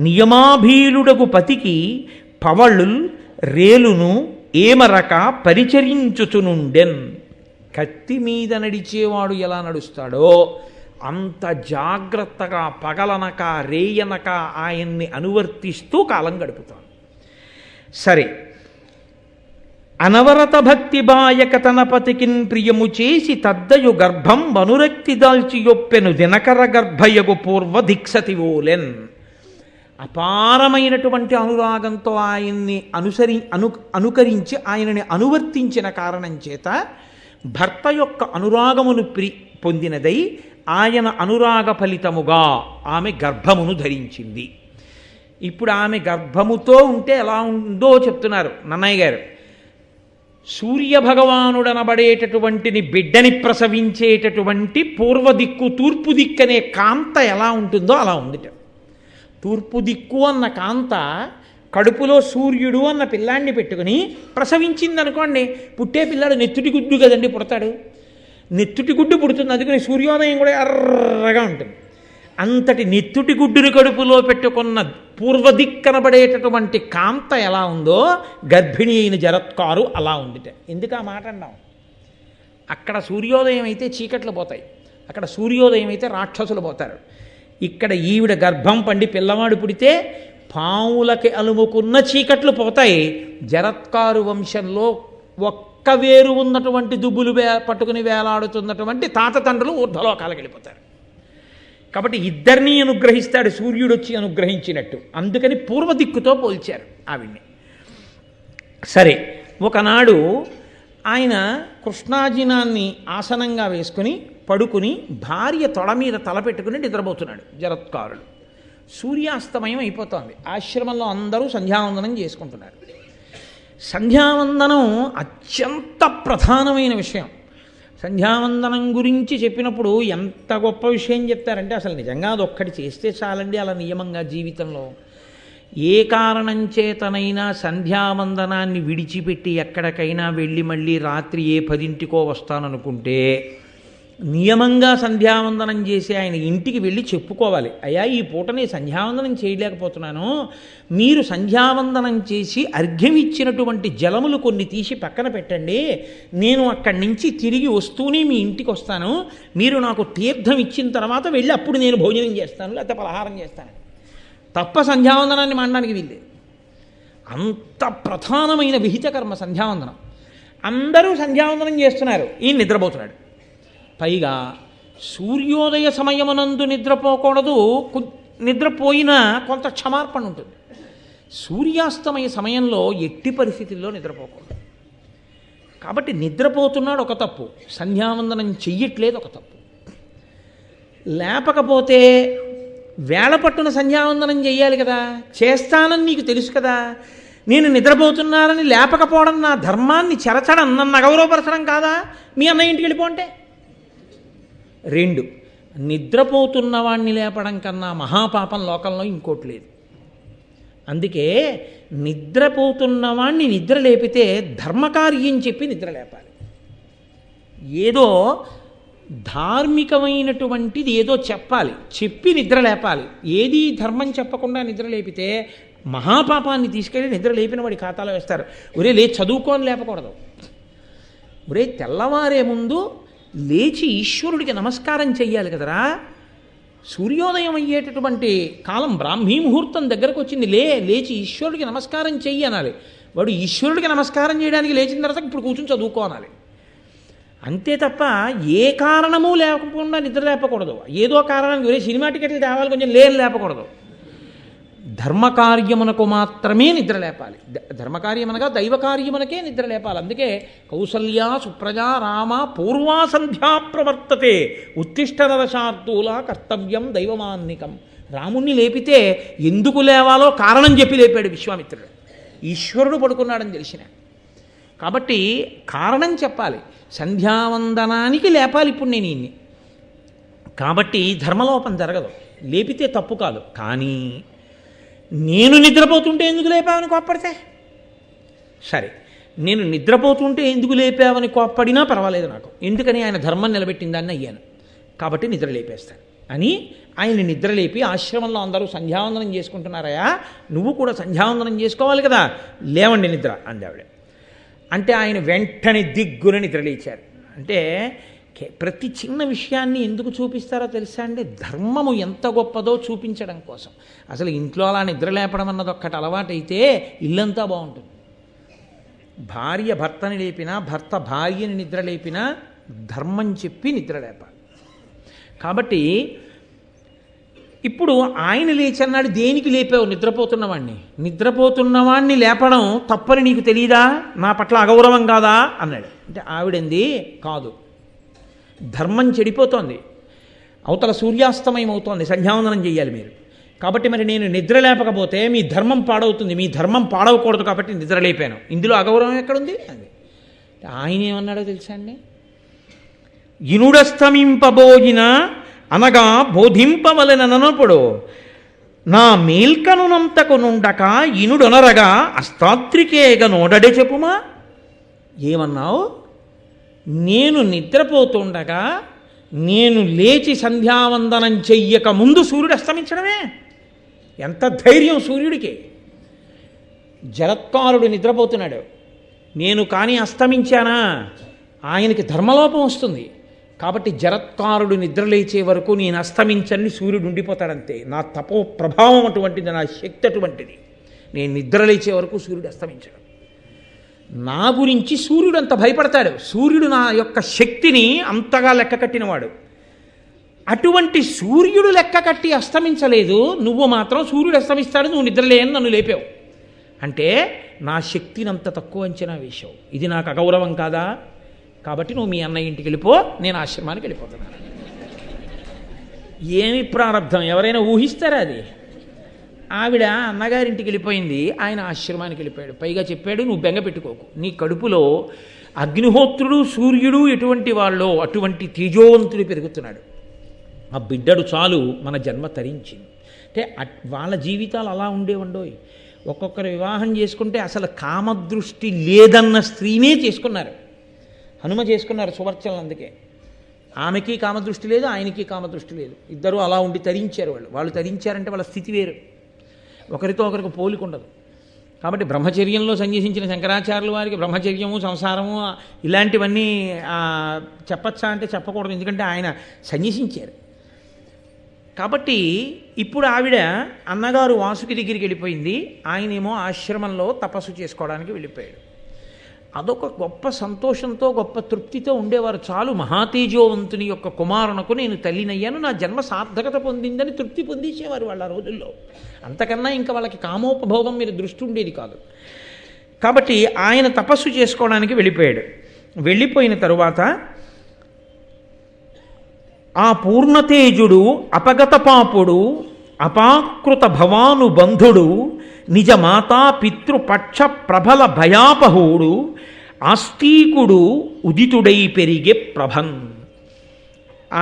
నియమాభీలుడగు పతికి పవళుల్ రేలును ఏమరక పరిచరించుచునుండెన్. కత్తి మీద నడిచేవాడు ఎలా నడుస్తాడో అంత జాగ్రత్తగా పగలనక రేయనక ఆయన్ని అనువర్తిస్తూ కాలం గడుపుతాడు. సరే, అనవరత భక్తి బాయక తన పతికిన్ ప్రియము చేసి తద్దయు గర్భం వనురక్తి దాల్చి యొప్పెను దినకర గర్భయగు పూర్వ దిక్సతి ఓలెన్. అపారమైనటువంటి అనురాగంతో ఆయన్ని అనుకరించి ఆయనని అనువర్తించిన కారణం చేత భర్త యొక్క అనురాగమును పొందినదై ఆయన అనురాగ ఫలితముగా ఆమె గర్భమును ధరించింది. ఇప్పుడు ఆమె గర్భముతో ఉంటే ఎలా ఉందో చెప్తున్నారు నన్నయ్య గారు. సూర్యభగవానుడనబడేటటువంటిని బిడ్డని ప్రసవించేటటువంటి పూర్వ దిక్కు తూర్పు దిక్కు అనే కాంత ఎలా ఉంటుందో అలా ఉందిట. తూర్పు దిక్కు అన్న కాంత కడుపులో సూర్యుడు అన్న పిల్లాన్ని పెట్టుకుని ప్రసవించిందనుకోండి, పుట్టే పిల్లాడు నెత్తుటి గుడ్డు కదండి పుడతాడు, నెత్తుటి గుడ్డు పుడుతుంది. అందుకని సూర్యోదయం కూడా ఎర్రగా ఉంటుంది. అంతటి నెత్తుటి గుడ్డుని కడుపులో పెట్టుకున్న పూర్వదిక్కనబడేటటువంటి కాంత ఎలా ఉందో గర్భిణి అయిన జరత్కారు అలా ఉందిట. ఎందుకు ఆ మాట అన్నాం? అక్కడ సూర్యోదయం అయితే చీకట్లు పోతాయి, అక్కడ సూర్యోదయం అయితే రాక్షసులు పోతారు. ఇక్కడ ఈవిడ గర్భం పండి పిల్లవాడు పుడితే పావులకి అలుముకున్న చీకట్లు పోతాయి. జరత్కారు వంశంలో ఒక్క వేరు ఉన్నటువంటి దుబ్బులు పట్టుకుని వేలాడుతున్నటువంటి తాత తండ్రులు ఊర్ధ్వలోకాలకు వెళ్ళిపోతారు. కాబట్టి ఇద్దరినీ అనుగ్రహిస్తాడు సూర్యుడు వచ్చి అనుగ్రహించినట్టు. అందుకని పూర్వ దిక్కుతో పోల్చారు ఆవిడ్ని. సరే, ఒకనాడు ఆయన కృష్ణాజినాన్ని ఆసనంగా వేసుకుని పడుకుని భార్య తొడ మీద తల పెట్టుకుని నిద్రపోతున్నాడు జరత్కారుడు. సూర్యాస్తమయం అయిపోతోంది. ఆశ్రమంలో అందరూ సంధ్యావందనం చేసుకుంటున్నారు. సంధ్యావందనం అత్యంత ప్రధానమైన విషయం. సంధ్యావందనం గురించి చెప్పినప్పుడు ఎంత గొప్ప విషయం చెప్తారంటే అసలు నిజంగా అది ఒక్కటి చేస్తే చాలండి అలా నియమంగా జీవితంలో. ఏ కారణం చేతనైనా సంధ్యావందనాన్ని విడిచిపెట్టి ఎక్కడికైనా వెళ్ళి మళ్ళీ రాత్రి 10 వస్తాననుకుంటే నియమంగా సంధ్యావందనం చేసి ఆయన ఇంటికి వెళ్ళి చెప్పుకోవాలి, అయ్యా ఈ పూట నేను సంధ్యావందనం చేయలేకపోతున్నాను, మీరు సంధ్యావందనం చేసి అర్ఘ్యం ఇచ్చినటువంటి జలములు కొన్ని తీసి పక్కన పెట్టండి, నేను అక్కడి నుంచి తిరిగి వస్తూనే మీ ఇంటికి వస్తాను, మీరు నాకు తీర్థం ఇచ్చిన తర్వాత వెళ్ళి అప్పుడు నేను భోజనం చేస్తాను లేకపోతే పలహారం చేస్తాను. తప్ప సంధ్యావందనాన్ని మానడానికి వీల్లేదు. అంత ప్రధానమైన విహిత కర్మ సంధ్యావందనం. అందరూ సంధ్యావందనం చేస్తున్నారు, ఈయన నిద్రపోతున్నాడు. పైగా సూర్యోదయ సమయమునందు నిద్రపోకూడదు, నిద్రపోయినా కొంత క్షమార్పణ ఉంటుంది. సూర్యాస్తమయ సమయంలో ఎట్టి పరిస్థితుల్లో నిద్రపోకూడదు. కాబట్టి నిద్రపోతున్నాడు ఒక తప్పు, సంధ్యావందనం చెయ్యట్లేదు ఒక తప్పు. లేపకపోతే వేళ పట్టున సంధ్యావందనం చెయ్యాలి కదా, చేస్తానని నీకు తెలుసు కదా, నేను నిద్రపోతున్నానని లేపకపోవడం నా ధర్మాన్ని చెరచడం, నన్ను అగౌరవపరచడం కాదా? మీ అన్నయ్య ఇంటికి వెళ్ళిపోంటే. 2, నిద్రపోతున్న వాణ్ణి లేపడం కన్నా మహాపాపం లోకంలో ఇంకోటి లేదు. అందుకే నిద్రపోతున్న వాణ్ణి నిద్ర లేపితే ధర్మకార్యం చెప్పి నిద్ర లేపాలి. ఏదో ధార్మికమైనటువంటిది ఏదో చెప్పాలి, చెప్పి నిద్ర లేపాలి. ఏది ధర్మం చెప్పకుండా నిద్ర లేపితే మహాపాపాన్ని తీసుకెళ్ళి నిద్ర లేపిన వాడి ఖాతాలో వేస్తారు. ఒరే లే చదువుకొని లేపకూడదు. ఒరే తెల్లవారే ముందు లేచి ఈశ్వరుడికి నమస్కారం చెయ్యాలి కదరా. సూర్యోదయం అయ్యేటటువంటి కాలం బ్రాహ్మీ ముహూర్తం దగ్గరకు వచ్చింది, లేచి ఈశ్వరుడికి నమస్కారం చెయ్యి అనాలి. వాడు ఈశ్వరుడికి నమస్కారం చేయడానికి లేచిన తర్వాత ఇప్పుడు కూర్చొని చదువుకోనాలి. అంతే తప్ప ఏ కారణము లేకుండా నిద్ర లేపకూడదు. ఏదో కారణానికి ఒరే సినిమా టికెట్లు తేవాలి కొంచెం లేపకూడదు. ధర్మకార్యమునకు మాత్రమే నిద్ర లేపాలి. ధర్మకార్యమనగా దైవకార్యమునకే నిద్ర లేపాలి. అందుకే కౌసల్యా సుప్రజా రామ పూర్వా సంధ్యా ప్రవర్తతే ఉత్తిష్ట నరశార్దూలా కర్తవ్యం దైవమాన్నికం. రాముణ్ణి లేపితే ఎందుకు లేవాలో కారణం చెప్పి లేపాడు విశ్వామిత్రుడు. ఈశ్వరుడు పడుకున్నాడని తెలిసిన కాబట్టి కారణం చెప్పాలి. సంధ్యావందనానికి లేపాలి ఇప్పుడు నేను ఇన్ని. కాబట్టి ధర్మలోపం జరగదు, లేపితే తప్పు కాదు. కానీ నేను నిద్రపోతుంటే ఎందుకు లేపావని కోప్పడితే సరే, నేను నిద్రపోతుంటే ఎందుకు లేపావని కోప్పడినా పర్వాలేదు నాకు. ఎందుకని ఆయన ధర్మం నిలబెట్టిందాన్ని అయ్యాను కాబట్టి నిద్ర లేపేస్తాను అని ఆయన్ని నిద్రలేపి ఆశ్రమంలో అందరూ సంధ్యావందనం చేసుకుంటున్నారయా, నువ్వు కూడా సంధ్యావందనం చేసుకోవాలి కదా, లేవండి నిద్ర అంది ఆవిడ. అంటే ఆయన వెంటనే దిగ్గున నిద్రలేచారు. అంటే ప్రతి చిన్న విషయాన్ని ఎందుకు చూపిస్తారో తెలుసా అండి? ధర్మము ఎంత గొప్పదో చూపించడం కోసం. అసలు ఇంట్లో అలా నిద్రలేపడం అన్నది ఒక్కటి అలవాటైతే ఇల్లంతా బాగుంటుంది. భార్య భర్తని లేపినా, భర్త భార్యని నిద్రలేపినా ధర్మం చెప్పి నిద్రలేపాలి. కాబట్టి ఇప్పుడు ఆయన లేచన్నాడు, దేనికి లేపావు? నిద్రపోతున్నవాణ్ణి లేపడం తప్పని నీకు తెలియదా? నా పట్ల అగౌరవం కాదా అన్నాడు. అంటే ఆవిడంది, కాదు, ధర్మం చెడిపోతోంది, అవతల సూర్యాస్తమయం అవుతోంది, సంధ్యావందనం చేయాలి మీరు, కాబట్టి మరి నేను నిద్ర లేపకపోతే మీ ధర్మం పాడవుతుంది, మీ ధర్మం పాడవకూడదు కాబట్టి నిద్ర లేపాను, ఇందులో అగౌరవం ఎక్కడుంది అది. ఆయన ఏమన్నాడో తెలుసా అండి? ఇనుడస్తమింపబోయిన అనగా బోధింపవలెననప్పుడు నా మేల్కనునంతకు నుండక ఇనుడొనరగా అస్తాత్రికేగ నోడడే చెప్పుమా. ఏమన్నావు? నేను నిద్రపోతుండగా నేను లేచి సంధ్యావందనం చెయ్యక ముందు సూర్యుడు అస్తమించడమే ఎంత ధైర్యం సూర్యుడికి! జరత్కారుడు నిద్రపోతున్నాడు, నేను కానీ అస్తమించానా ఆయనకి ధర్మలోపం వస్తుంది. కాబట్టి జరత్కారుడు నిద్రలేచే వరకు నేను అస్తమించని సూర్యుడు ఉండిపోతాడంతే. నా తపో ప్రభావం అటువంటిది, నా శక్తి అటువంటిది. నేను నిద్రలేచే వరకు సూర్యుడు అస్తమించడు. నా గురించి సూర్యుడు అంత భయపడతాడు. సూర్యుడు నా యొక్క శక్తిని అంతగా లెక్క కట్టినవాడు. అటువంటి సూర్యుడు లెక్క కట్టి అస్తమించలేదు, నువ్వు మాత్రం సూర్యుడు అస్తమిస్తాడు, నువ్వు నిద్రలేని నన్ను లేపావు అంటే నా శక్తిని అంత తక్కువ అంచనా వేశావు. ఇది నాకు అగౌరవం కాదా? కాబట్టి నువ్వు మీ అన్నయ్య ఇంటికి వెళ్ళిపో, నేను ఆశ్రమానికి వెళ్ళిపోతున్నాను. ఏమి ప్రారంధం ఎవరైనా ఊహిస్తారా అది? ఆవిడ అన్నగారింటికి వెళ్ళిపోయింది, ఆయన ఆశ్రమానికి వెళ్ళిపోయాడు. పైగా చెప్పాడు, నువ్వు బెంగ పెట్టుకోకు, నీ కడుపులో అగ్నిహోత్రుడు సూర్యుడు ఎటువంటి వాళ్ళో అటువంటి తేజోవంతుడు పెరుగుతున్నాడు. ఆ బిడ్డడు చాలు మన జన్మ తరించింది. అంటే వాళ్ళ జీవితాలు అలా ఉండేవండోయ్. ఒక్కొక్కరు వివాహం చేసుకుంటే అసలు కామదృష్టి లేదన్న స్త్రీనే చేసుకున్నారు. హనుమ చేసుకున్నారు సువర్చనలు. అందుకే ఆమెకి కామదృష్టి లేదు, ఆయనకి కామదృష్టి లేదు. ఇద్దరూ అలా ఉండి తరించారు. వాళ్ళు తరించారంటే వాళ్ళ స్థితి వేరు, ఒకరితో ఒకరికి పోలికుండదు. కాబట్టి బ్రహ్మచర్యంలో సన్యసించిన శంకరాచార్యుల వారికి బ్రహ్మచర్యము సంసారము ఇలాంటివన్నీ చెప్పచ్చా అంటే చెప్పకూడదు, ఎందుకంటే ఆయన సన్యసించారు. కాబట్టి ఇప్పుడు ఆవిడ అన్నగారు వాసుకి దగ్గరికి వెళ్ళిపోయింది, ఆయనేమో ఆశ్రమంలో తపస్సు చేసుకోవడానికి వెళ్ళిపోయాడు. అదొక గొప్ప సంతోషంతో గొప్ప తృప్తితో ఉండేవారు. చాలు, మహాతేజోవంతుని యొక్క కుమారునకు నేను తల్లినయ్యాను, నా జన్మ సార్థకత పొందిందని తృప్తి పొందించేవారు వాళ్ళ రోజుల్లో. అంతకన్నా ఇంకా వాళ్ళకి కామోపభోగం మీద దృష్టి ఉండేది కాదు. కాబట్టి ఆయన తపస్సు చేసుకోవడానికి వెళ్ళిపోయాడు. వెళ్ళిపోయిన తరువాత ఆ పూర్ణతేజుడు అపగత పాపుడు అపాకృత భవాను బంధుడు నిజ మాతా పితృపక్ష ప్రబల భయాపహుడు ఆస్తికుడు ఉదితుడై పెరిగే ప్రభన్.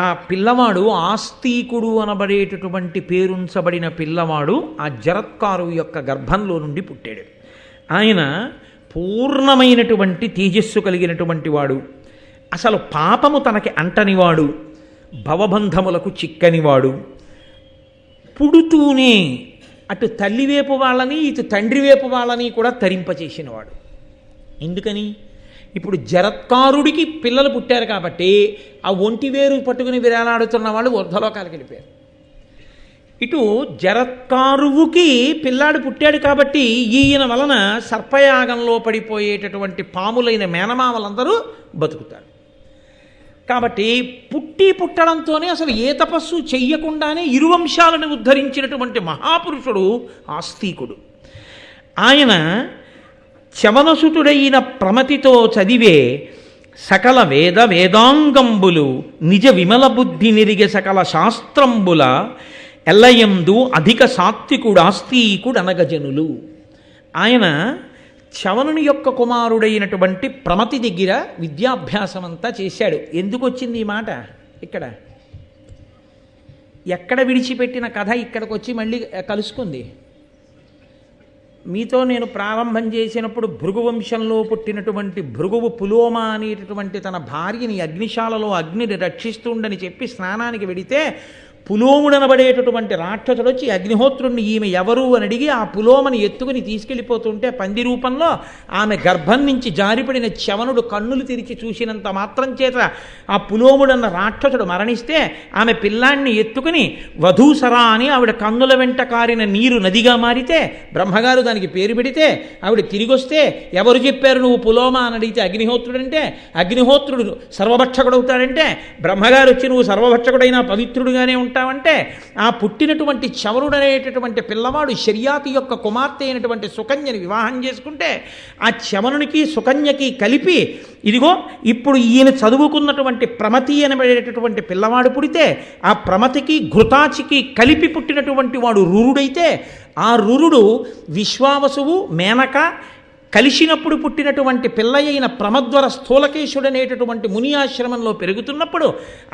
ఆ పిల్లవాడు ఆస్తికుడు అనబడేటటువంటి పేరుంచబడిన పిల్లవాడు ఆ జరత్కారు యొక్క గర్భంలో నుండి పుట్టాడు. ఆయన పూర్ణమైనటువంటి తేజస్సు కలిగినటువంటి వాడు, అసలు పాపము తనకి అంటనివాడు, భవబంధములకు చిక్కనివాడు, పుడుతూనే అటు తల్లివేపు వాళ్ళని ఇటు తండ్రి వేపు వాళ్ళని కూడా తరింపచేసినవాడు. ఎందుకని? ఇప్పుడు జరత్కారుడికి పిల్లలు పుట్టారు కాబట్టి ఆ ఒంటి వేరు పట్టుకుని విరాలాడుతున్న వాళ్ళు ఊర్ధ్వలోకాలకు వెళ్ళిపోయారు. ఇటు జరత్కారువుకి పిల్లాడు పుట్టాడు కాబట్టి ఈయన వలన సర్పయాగంలో పడిపోయేటటువంటి పాములైన మేనమామలందరూ బతుకుతారు. కాబట్టి పుట్టడంతోనే అసలు ఏ తపస్సు చెయ్యకుండానే ఇరువంశాలను ఉద్ధరించినటువంటి మహాపురుషుడు ఆస్తికుడు. ఆయన చవనసుతుడైన ప్రమతితో చదివే సకల వేదాంగంబులు నిజ విమల బుద్ధి నిరిగే సకల శాస్త్రంబుల ఎల్లయందు అధిక సాత్వికుడు ఆస్తికుడు అనగజనులు. ఆయన చవనుని యొక్క కుమారుడైనటువంటి ప్రమతి దగ్గర విద్యాభ్యాసం అంతా చేశాడు. ఎందుకు వచ్చింది ఈ మాట? ఎక్కడ విడిచిపెట్టిన కథ ఇక్కడికి వచ్చి మళ్ళీ కలుసుకుంది. మీతో నేను ప్రారంభం చేసినప్పుడు భృగువంశంలో పుట్టినటువంటి భృగువు పులోమ అనేటటువంటి తన భార్యని అగ్నిశాలలో అగ్నిని రక్షిస్తుండని చెప్పి స్నానానికి వెడితే పులోముడనబడేటటువంటి రాక్షసుడు వచ్చి అగ్నిహోత్రుణ్ణి ఈమె ఎవరు అని అడిగి ఆ పులోమని ఎత్తుకుని తీసుకెళ్ళిపోతుంటే పంది రూపంలో ఆమె గర్భం నుంచి జారిపడిన చవనుడు కన్నులు తెరిచి చూసినంత మాత్రం చేత ఆ పులోముడన్న రాక్షసుడు మరణిస్తే ఆమె పిల్లాన్ని ఎత్తుకుని వధూసరా అని ఆవిడ కన్నుల వెంట కారిన నీరు నదిగా మారితే బ్రహ్మగారు దానికి పేరు పెడితే ఆవిడ తిరిగి వస్తే ఎవరు చెప్పారు నువ్వు పులోమ అని అడిగితే అగ్నిహోత్రుడంటే అగ్నిహోత్రుడు సర్వభక్షకుడవుతాడంటే బ్రహ్మగారు వచ్చి నువ్వు సర్వభక్షకుడైనా పవిత్రుడుగానే ఉంటావు అంటే ఆ పుట్టినటువంటి చవనుడనేటటువంటి పిల్లవాడు శర్యాతి యొక్క కుమార్తె అయినటువంటి సుకన్యని వివాహం చేసుకుంటే ఆ చవనునికి సుకన్యకి కలిపి ఇదిగో ఇప్పుడు ఈయన చదువుకున్నటువంటి ప్రమతి అనబడేటటువంటి పిల్లవాడు పుడితే ఆ ప్రమతికి ఘృతాచికి కలిపి పుట్టినటువంటి వాడు రురుడైతే ఆ రురుడు విశ్వావసువు మేనక కలిసినప్పుడు పుట్టినటువంటి పిల్లయైన ప్రమద్వర స్థూలకేశుడనేటటువంటి ముని ఆశ్రమంలో పెరుగుతున్నప్పుడు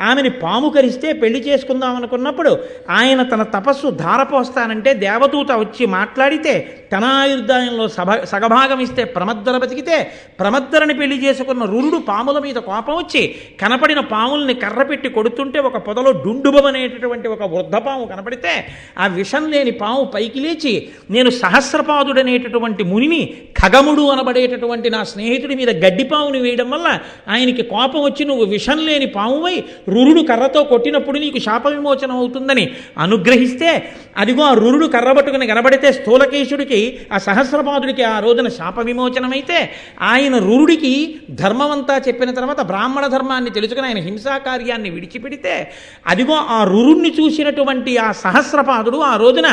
ఆమెని పాము కరిస్తే పెళ్లి చేసుకుందాం అనుకున్నప్పుడు ఆయన తన తపస్సు ధారపోస్తానంటే దేవదూత వచ్చి మాట్లాడితే తన ఆయుర్దాయంలో సగభాగం ఇస్తే ప్రమద్వర బతికితే ప్రమద్వరని పెళ్లి చేసుకున్న రురుడు పాముల మీద కోపం వచ్చి కనపడిన పాముల్ని కర్ర పెట్టి కొడుతుంటే ఒక పొదలో డుండుబమనేటటువంటి ఒక వృద్ధపాము కనపడితే ఆ విషం లేని పాము పైకి లేచి నేను సహస్రపాదుడనేటటువంటి మునిని ఖగముడు అనబడేటటువంటి నా స్నేహితుడి మీద గడ్డిపాముని వేయడం వల్ల ఆయనకి కోపం వచ్చి నువ్వు విషం లేని పామువై రురుడు కర్రతో కొట్టినప్పుడు నీకు శాప విమోచనం అవుతుందని అనుగ్రహిస్తే అదిగో ఆ రురుడు కర్ర పట్టుకుని కనబడితే స్థూలకేశుడికి ఆ సహస్రపాదుడికి ఆ రోజున శాప విమోచనమైతే ఆయన రురుడికి ధర్మమంతా చెప్పిన తర్వాత బ్రాహ్మణ ధర్మాన్ని తెలుసుకుని ఆయన హింసా కార్యాన్ని విడిచిపెడితే అదిగో ఆ రురుణ్ణి చూసినటువంటి ఆ సహస్రపాదుడు ఆ రోజున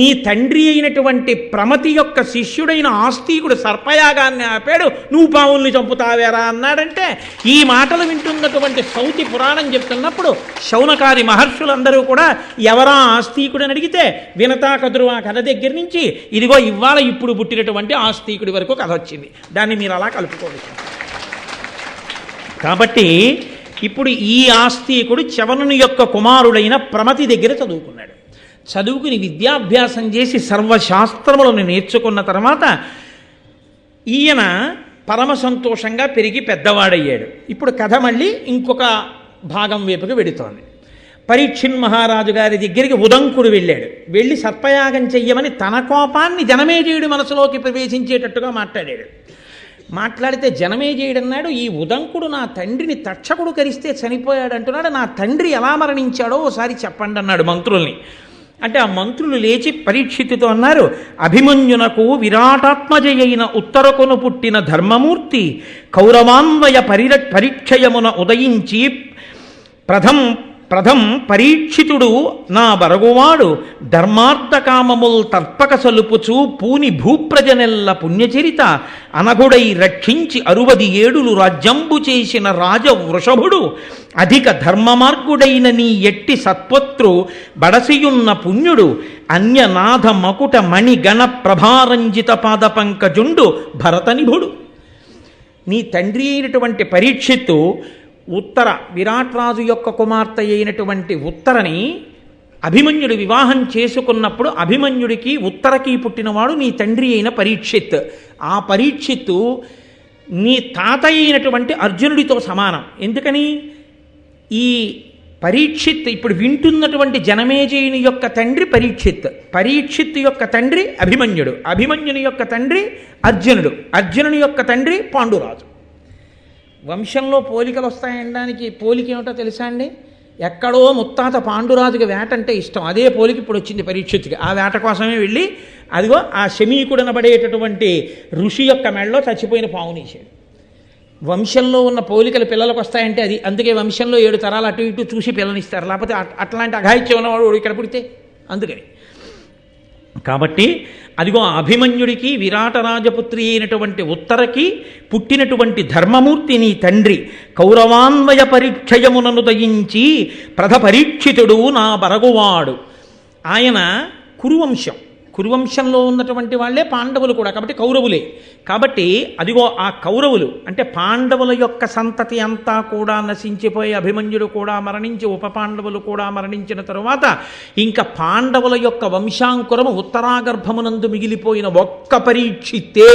నీ తండ్రి అయినటువంటి ప్రమతి యొక్క శిష్యుడైన ఆస్తికుడు సర్పయాగాన్ని ఆపాడు నువ్వు పావుల్ని చంపుతావేరా అన్నాడంటే ఈ మాటలు వింటున్నటువంటి సౌతి పురాణం చెప్తున్నప్పుడు శౌనకాది మహర్షులందరూ కూడా ఎవరా ఆస్తికుడని అడిగితే వినతా కదురు ఆ కథ దగ్గర నుంచి ఇదిగో ఇవాళ ఇప్పుడు పుట్టినటువంటి ఆస్తికుడి వరకు కథ వచ్చింది దాన్ని మీరు అలా కలుపుకోవచ్చు. కాబట్టి ఇప్పుడు ఈ ఆస్తికుడు చవనుని యొక్క కుమారుడైన ప్రమతి దగ్గర చదువుకున్నాడు. చదువుకుని విద్యాభ్యాసం చేసి సర్వశాస్త్రములను నేర్చుకున్న తర్వాత ఈయన పరమ సంతోషంగా పెరిగి పెద్దవాడయ్యాడు. ఇప్పుడు కథ మళ్ళీ ఇంకొక భాగం వైపుకి వెడుతోంది. పరీక్షిన్ మహారాజు గారి దగ్గరికి ఉదంకుడు వెళ్ళాడు. వెళ్ళి సర్పయాగం చెయ్యమని తన కోపాన్ని జనమేజయుడి మనసులోకి ప్రవేశించేటట్టుగా మాట్లాడాడు. మాట్లాడితే జనమేజయుడు అన్నాడు, ఈ ఉదంకుడు నా తండ్రిని తక్షకుడు కరిస్తే చనిపోయాడు అంటున్నాడు, నా తండ్రి ఎలా మరణించాడో ఓసారి చెప్పండి అన్నాడు మంత్రుల్ని. అంటే ఆ మంత్రులు లేచి పరీక్షితుతో అన్నారు, అభిమన్యునకు విరాటాత్మజయైన ఉత్తరకును పుట్టిన ధర్మమూర్తి కౌరవాన్వయ పరీక్షయమున ఉదయించి ప్రథం పరీక్షితుడు నా బరగువాడు ధర్మార్థకామముల్ తర్పక సలుపుచు పూని భూప్రజనెల్ల పుణ్యచరిత అనగుడై రక్షించి 67 రాజ్యంబు చేసిన రాజ వృషభుడు అధిక ధర్మమార్గుడైన నీ ఎట్టి సత్పత్రు బడసియున్న పుణ్యుడు అన్యనాథ మకుట మణిగణ ప్రభారంజిత పాద పంకజుండు భరతనిభుడు. నీ తండ్రి అయినటువంటి పరీక్షిత్తు ఉత్తర విరాట్రాజు యొక్క కుమార్తె అయినటువంటి ఉత్తరని అభిమన్యుడు వివాహం చేసుకున్నప్పుడు అభిమన్యుడికి ఉత్తరకి పుట్టినవాడు నీ తండ్రి అయిన పరీక్షిత్. ఆ పరీక్షిత్తు నీ తాత అయినటువంటి అర్జునుడితో సమానం. ఎందుకని ఈ పరీక్షిత్ ఇప్పుడు వింటున్నటువంటి జనమేజయుని యొక్క తండ్రి పరీక్షిత్, పరీక్షిత్ యొక్క తండ్రి అభిమన్యుడు, అభిమన్యుని యొక్క తండ్రి అర్జునుడు, అర్జునుని యొక్క తండ్రి పాండురాజు. వంశంలో పోలికలు వస్తాయనడానికి పోలిక ఏమిటో తెలుసా అండి? ఎక్కడో ముత్తాత పాండురాజుకి వేట అంటే ఇష్టం, అదే పోలిక ఇప్పుడు వచ్చింది పరీక్షిత్తుకి. ఆ వేట కోసమే వెళ్ళి అదిగో ఆ శమీకుడనబడేటటువంటి ఋషి యొక్క మెడలో చచ్చిపోయిన పావునేశాడు. వంశంలో ఉన్న పోలికలు పిల్లలకు వస్తాయంటే అది అందుకే వంశంలో 7 తరాలు అటు ఇటు చూసి పిల్లనిస్తారు, లేకపోతే అట్లాంటి అఘాయిత్యం ఉన్నవాడు ఇక్కడ పుడితే అందుకని. కాబట్టి అదిగో అభిమన్యుడికి విరాటరాజపుత్రి అయినటువంటి ఉత్తరకి పుట్టినటువంటి ధర్మమూర్తి నీ తండ్రి కౌరవాన్వయ పరీక్షయమునను దయించి పరీక్షితుడు నా బరగువాడు. ఆయన కురువంశం, కురువంశంలో ఉన్నటువంటి వాళ్ళే పాండవులు కూడా, కాబట్టి కౌరవులే. కాబట్టి అదిగో ఆ కౌరవులు అంటే పాండవుల యొక్క సంతతి అంతా కూడా నశించిపోయి అభిమన్యుడు కూడా మరణించి ఉప పాండవులు కూడా మరణించిన తరువాత ఇంకా పాండవుల యొక్క వంశాంకురము ఉత్తరాగర్భమునందు మిగిలిపోయిన ఒక్క పరీక్షిత్తే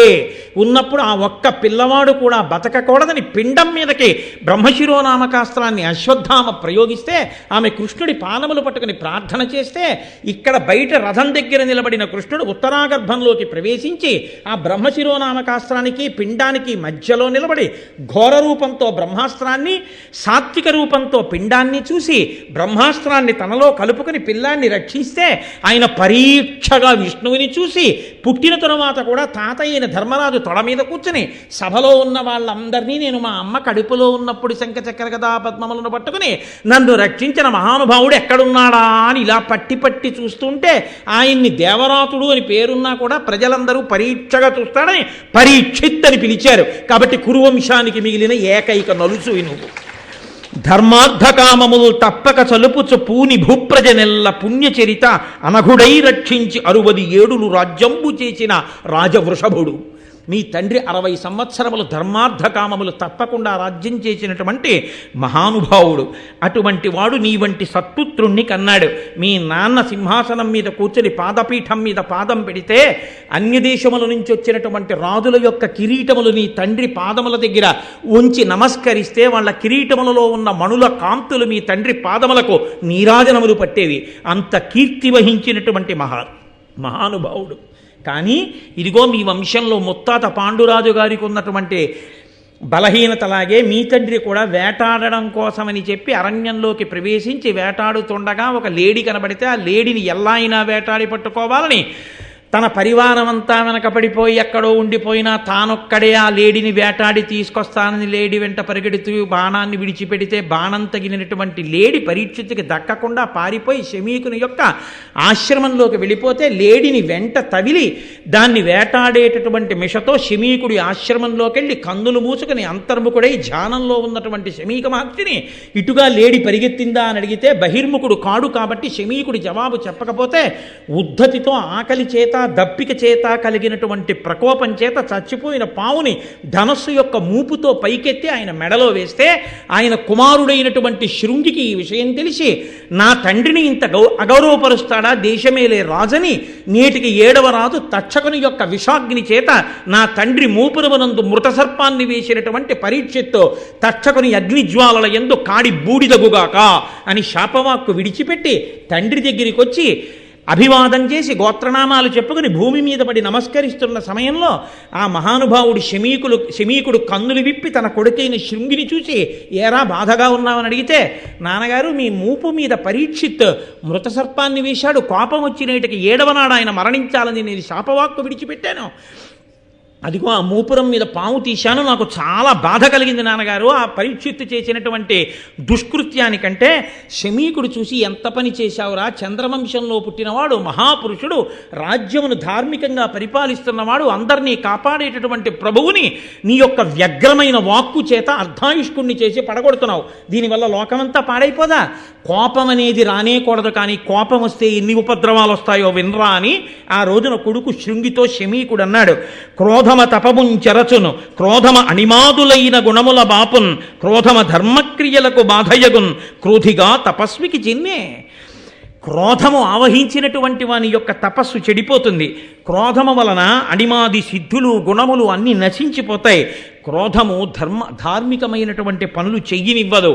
ఉన్నప్పుడు ఆ ఒక్క పిల్లవాడు కూడా బతకకూడదని పిండం మీదకి బ్రహ్మశిరోనామకాస్త్రాన్ని అశ్వత్థామ ప్రయోగిస్తే ఆమె కృష్ణుడి పాదములు పట్టుకుని ప్రార్థన చేస్తే ఇక్కడ బయట రథం దగ్గర నిలబడిన కృష్ణుడు ఉత్తరాగర్భంలోకి ప్రవేశించి ఆ బ్రహ్మశిరోనామకాస్త్రానికి పిండానికి మధ్యలో నిలబడి ఘోర రూపంతో బ్రహ్మాస్త్రాన్ని సాత్విక రూపంతో పిండాన్ని చూసి బ్రహ్మాస్త్రాన్ని తనలో కలుపుకుని పిల్లాన్ని రక్షిస్తే ఆయన పరీక్షగా విష్ణువుని చూసి పుట్టిన తరువాత కూడా తాతయ్యన ధర్మరాజు తొడ మీద కూర్చుని సభలో ఉన్న వాళ్ళందరినీ నేను మా అమ్మ కడుపులో ఉన్నప్పుడు శంఖచక్ర గదా పద్మములను పట్టుకుని నన్ను రక్షించిన మహానుభావుడు ఎక్కడున్నాడా అని ఇలా పట్టి పట్టి చూస్తుంటే ఆయన్ని దేవరాతుడు అని పేరున్నా కూడా ప్రజలందరూ పరీక్షగా చూస్తాడని పరీక్షిత్ అని పిలిచారు. కాబట్టి కురువంశానికి మిగిలిన ఏకైక నలుసు నువ్వు. ధర్మార్థకామములు తప్పక చలుపుచు పూని భూప్రజనెల్ల పుణ్యచరిత అనఘుడై రక్షించి 67 రాజ్యంబు చేసిన రాజవృషభుడు. మీ తండ్రి 60 సంవత్సరములు ధర్మార్థకామములు తప్పకుండా రాజ్యం చేసినటువంటి మహానుభావుడు. అటువంటి వాడు నీ వంటి సత్పుత్రుణ్ణి కన్నాడు. మీ నాన్న సింహాసనం మీద కూర్చొని పాదపీఠం మీద పాదం పెడితే అన్యదేశముల నుంచి వచ్చినటువంటి రాజుల యొక్క కిరీటములు నీ తండ్రి పాదముల దగ్గర ఉంచి నమస్కరిస్తే వాళ్ళ కిరీటములలో ఉన్న మణుల కాంతులు మీ తండ్రి పాదములకు నీరాజనములు పట్టేవి. అంత కీర్తి వహించినటువంటి మహానుభావుడు. కానీ ఇదిగో మీ వంశంలో ముత్తాత పాండురాజు గారికి ఉన్నటువంటి బలహీనతలాగే మీ తండ్రి కూడా వేటాడడం కోసమని చెప్పి అరణ్యంలోకి ప్రవేశించి వేటాడుతుండగా ఒక లేడీ కనబడితే ఆ లేడీని ఎలా అయినా వేటాడి పట్టుకోవాలని తన పరివారం అంతా వెనకపడిపోయి ఎక్కడో ఉండిపోయినా తానొక్కడే ఆ లేడీని వేటాడి తీసుకొస్తానని లేడీ వెంట పరిగెడుతూ బాణాన్ని విడిచిపెడితే బాణం తగిలినటువంటి లేడీ పరీక్షిత్తుకి దక్కకుండా పారిపోయి శమీకుని యొక్క ఆశ్రమంలోకి వెళ్ళిపోతే లేడీని వెంట తగిలి దాన్ని వేటాడేటటువంటి మిషతో శమీకుడి ఆశ్రమంలోకి వెళ్ళి కన్నులు మూసుకుని అంతర్ముఖుడై ధ్యానంలో ఉన్నటువంటి శమీక మహర్షిని ఇటుగా లేడీ పరిగెత్తిందా అని అడిగితే బహిర్ముఖుడు కాడు కాబట్టి శమీకుడి జవాబు చెప్పకపోతే ఉద్ధతితో ఆకలి చేత దప్పిక చేత కలిగినటువంటి ప్రకోపం చేత చచ్చిపోయిన పావుని ధనస్సు యొక్క మూపుతో పైకెత్తి ఆయన మెడలో వేస్తే ఆయన కుమారుడైనటువంటి శృంగికి ఈ విషయం తెలిసి నా తండ్రిని ఇంత అగౌరవపరుస్తాడా దేశమేలే రాజని నేటికి 7వ రాజు తక్షకుని యొక్క విషాగ్ని చేత నా తండ్రి మూపురమునందు మృత సర్పాన్ని వేసినటువంటి పరీక్షిత్తు తక్షకుని అగ్నిజ్వాలల యందు కాడి బూడిదగుగాక అని శాపవాక్కు విడిచిపెట్టి తండ్రి దగ్గరికి వచ్చి అభివాదం చేసి గోత్రనామాలు చెప్పుకుని భూమి మీద పడి నమస్కరిస్తున్న సమయంలో ఆ మహానుభావుడు శమీకుడు కన్నులు విప్పి తన కొడుకైన శృంగిని చూసి ఏరా బాధగా ఉన్నావని అడిగితే నాన్నగారు మీ మూపు మీద పరీక్షిత్ మృత సర్పాన్ని వేశాడు, కోపం వచ్చినేటికి 7వ నాడు ఆయన మరణించాలని నేను శాపవాక్కు విడిచిపెట్టాను, అదిగో ఆ మూపురం మీద పాము తీశాను, నాకు చాలా బాధ కలిగింది నాన్నగారు ఆ పరీక్షిత్తు చేసినటువంటి దుష్కృత్యానికంటే. శమీకుడు చూసి ఎంత పని చేశావురా, చంద్రవంశంలో పుట్టినవాడు మహాపురుషుడు, రాజ్యమును ధార్మికంగా పరిపాలిస్తున్నవాడు, అందరినీ కాపాడేటటువంటి ప్రభువుని నీ యొక్క వ్యగ్రమైన వాక్కు చేత అర్ధాయుష్కుణ్ణి చేసి పడగొడుతున్నావు, దీనివల్ల లోకమంతా పాడైపోదా? కోపం అనేది రానేకూడదు, కానీ కోపం వస్తే ఎన్ని ఉపద్రవాలు వస్తాయో వినరా అని ఆ రోజున కొడుకు శృంగితో శమీకుడు అన్నాడు. క్రోధమ తపముంచెరచును క్రోధమ అణిమాదులైన గుణముల బాపున్ క్రోధమ ధర్మక్రియలకు బాధయగున్ క్రోధిగా తపస్వికి చిన్నే. క్రోధము ఆవహించినటువంటి వాని యొక్క తపస్సు చెడిపోతుంది. క్రోధము వలన అణిమాది సిద్ధులు గుణములు అన్నీ నశించిపోతాయి. క్రోధము ధార్మికమైనటువంటి పనులు చెయ్యనివ్వదు.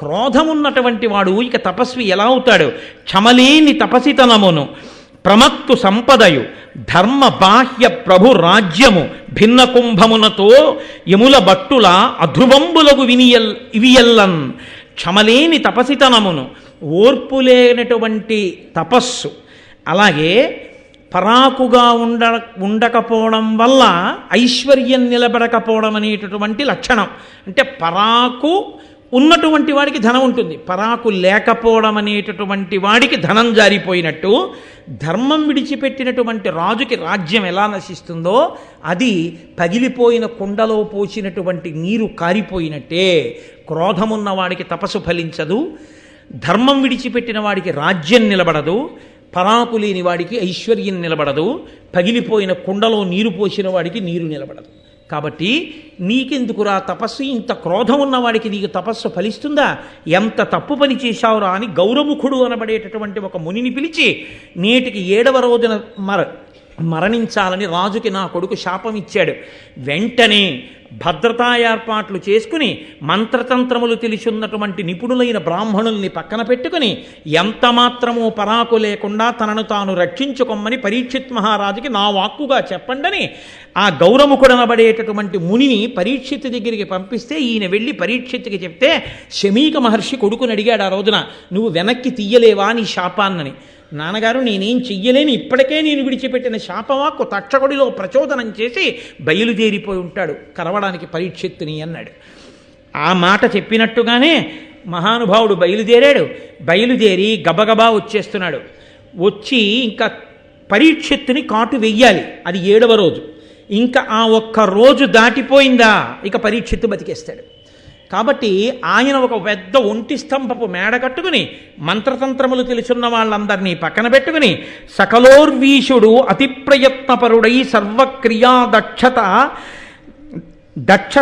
క్రోధమున్నటువంటి వాడు ఇక తపస్వి ఎలా అవుతాడు? క్షమలేని తపసితనమును ప్రమత్తు సంపదయు ధర్మ బాహ్య ప్రభు రాజ్యము భిన్న కుంభమునతో యముల బట్టుల అధ్రువంబులకు ఇవియల్లన్. క్షమలేని తపసితనమును, ఓర్పు లేనటువంటి తపస్సు, అలాగే పరాకుగా ఉండకపోవడం వల్ల ఐశ్వర్యం నిలబడకపోవడం అనేటటువంటి లక్షణం. అంటే పరాకు ఉన్నటువంటి వాడికి ధనం ఉంటుంది, పరాకు లేకపోవడం అనేటటువంటి వాడికి ధనం జారిపోయినట్టు ధర్మం విడిచిపెట్టినటువంటి రాజుకి రాజ్యం ఎలా నశిస్తుందో అది పగిలిపోయిన కుండలో పోసినటువంటి నీరు కారిపోయినట్టే. క్రోధమున్న వాడికి తపస్సు ఫలించదు, ధర్మం విడిచిపెట్టిన వాడికి రాజ్యం నిలబడదు, పరాకు లేని వాడికి ఐశ్వర్యం నిలబడదు, పగిలిపోయిన కుండలో నీరు పోసిన వాడికి నీరు నిలబడదు. కాబట్టి నీకెందుకురా తపస్సు, ఇంత క్రోధం ఉన్నవాడికి నీకు తపస్సు ఫలిస్తుందా, ఎంత తప్పు పని చేశావురా అని గౌరముఖుడు అనబడేటటువంటి ఒక మునిని పిలిచి నేటికి 7వ రోజున మరణించాలని రాజుకి నా కొడుకు శాపం ఇచ్చాడు. వెంటనే భద్రతా ఏర్పాట్లు చేసుకుని మంత్రతంత్రములు తెలిసిన్నటువంటి నిపుణులైన బ్రాహ్మణుల్ని పక్కన పెట్టుకుని ఎంత మాత్రమూ పరాకు లేకుండా తనను తాను రక్షించుకోమని పరీక్షిత్ మహారాజుకి నా వాక్కుగా చెప్పండని ఆ గౌరముఖుడనబడేటటువంటి మునిని పరీక్షిత్ దగ్గరికి పంపిస్తే ఈయన వెళ్ళి పరీక్షిత్తుకి చెప్తే శమీక మహర్షి కొడుకుని అడిగాడు ఆ రోజున, నువ్వు వెనక్కి తీయలేవా నీ శాపాన్నని. నాన్నగారు నేనేం చెయ్యలేని, ఇప్పటికే నేను విడిచిపెట్టిన శాపవాక్కు తక్షకుడిలో ప్రచోదనం చేసి బయలుదేరిపోయి ఉంటాడు కరవడానికి పరీక్షిత్తుని అన్నాడు. ఆ మాట చెప్పినట్టుగానే మహానుభావుడు బయలుదేరి గబగబా వచ్చేస్తున్నాడు. వచ్చి ఇంకా పరీక్షిత్తుని కాటు వెయ్యాలి, అది 7వ రోజు. ఇంకా ఆ ఒక్క రోజు దాటిపోయిందా ఇక పరీక్షిత్తు బతికేస్తాడు. కాబట్టి ఆయన ఒక పెద్ద ఒంటి స్తంభపు మేడ కట్టుకుని మంత్రతంత్రములు తెలుసున్న వాళ్ళందరినీ పక్కన పెట్టుకుని సకలోర్వీషుడు అతి ప్రయత్నపరుడై సర్వక్రియా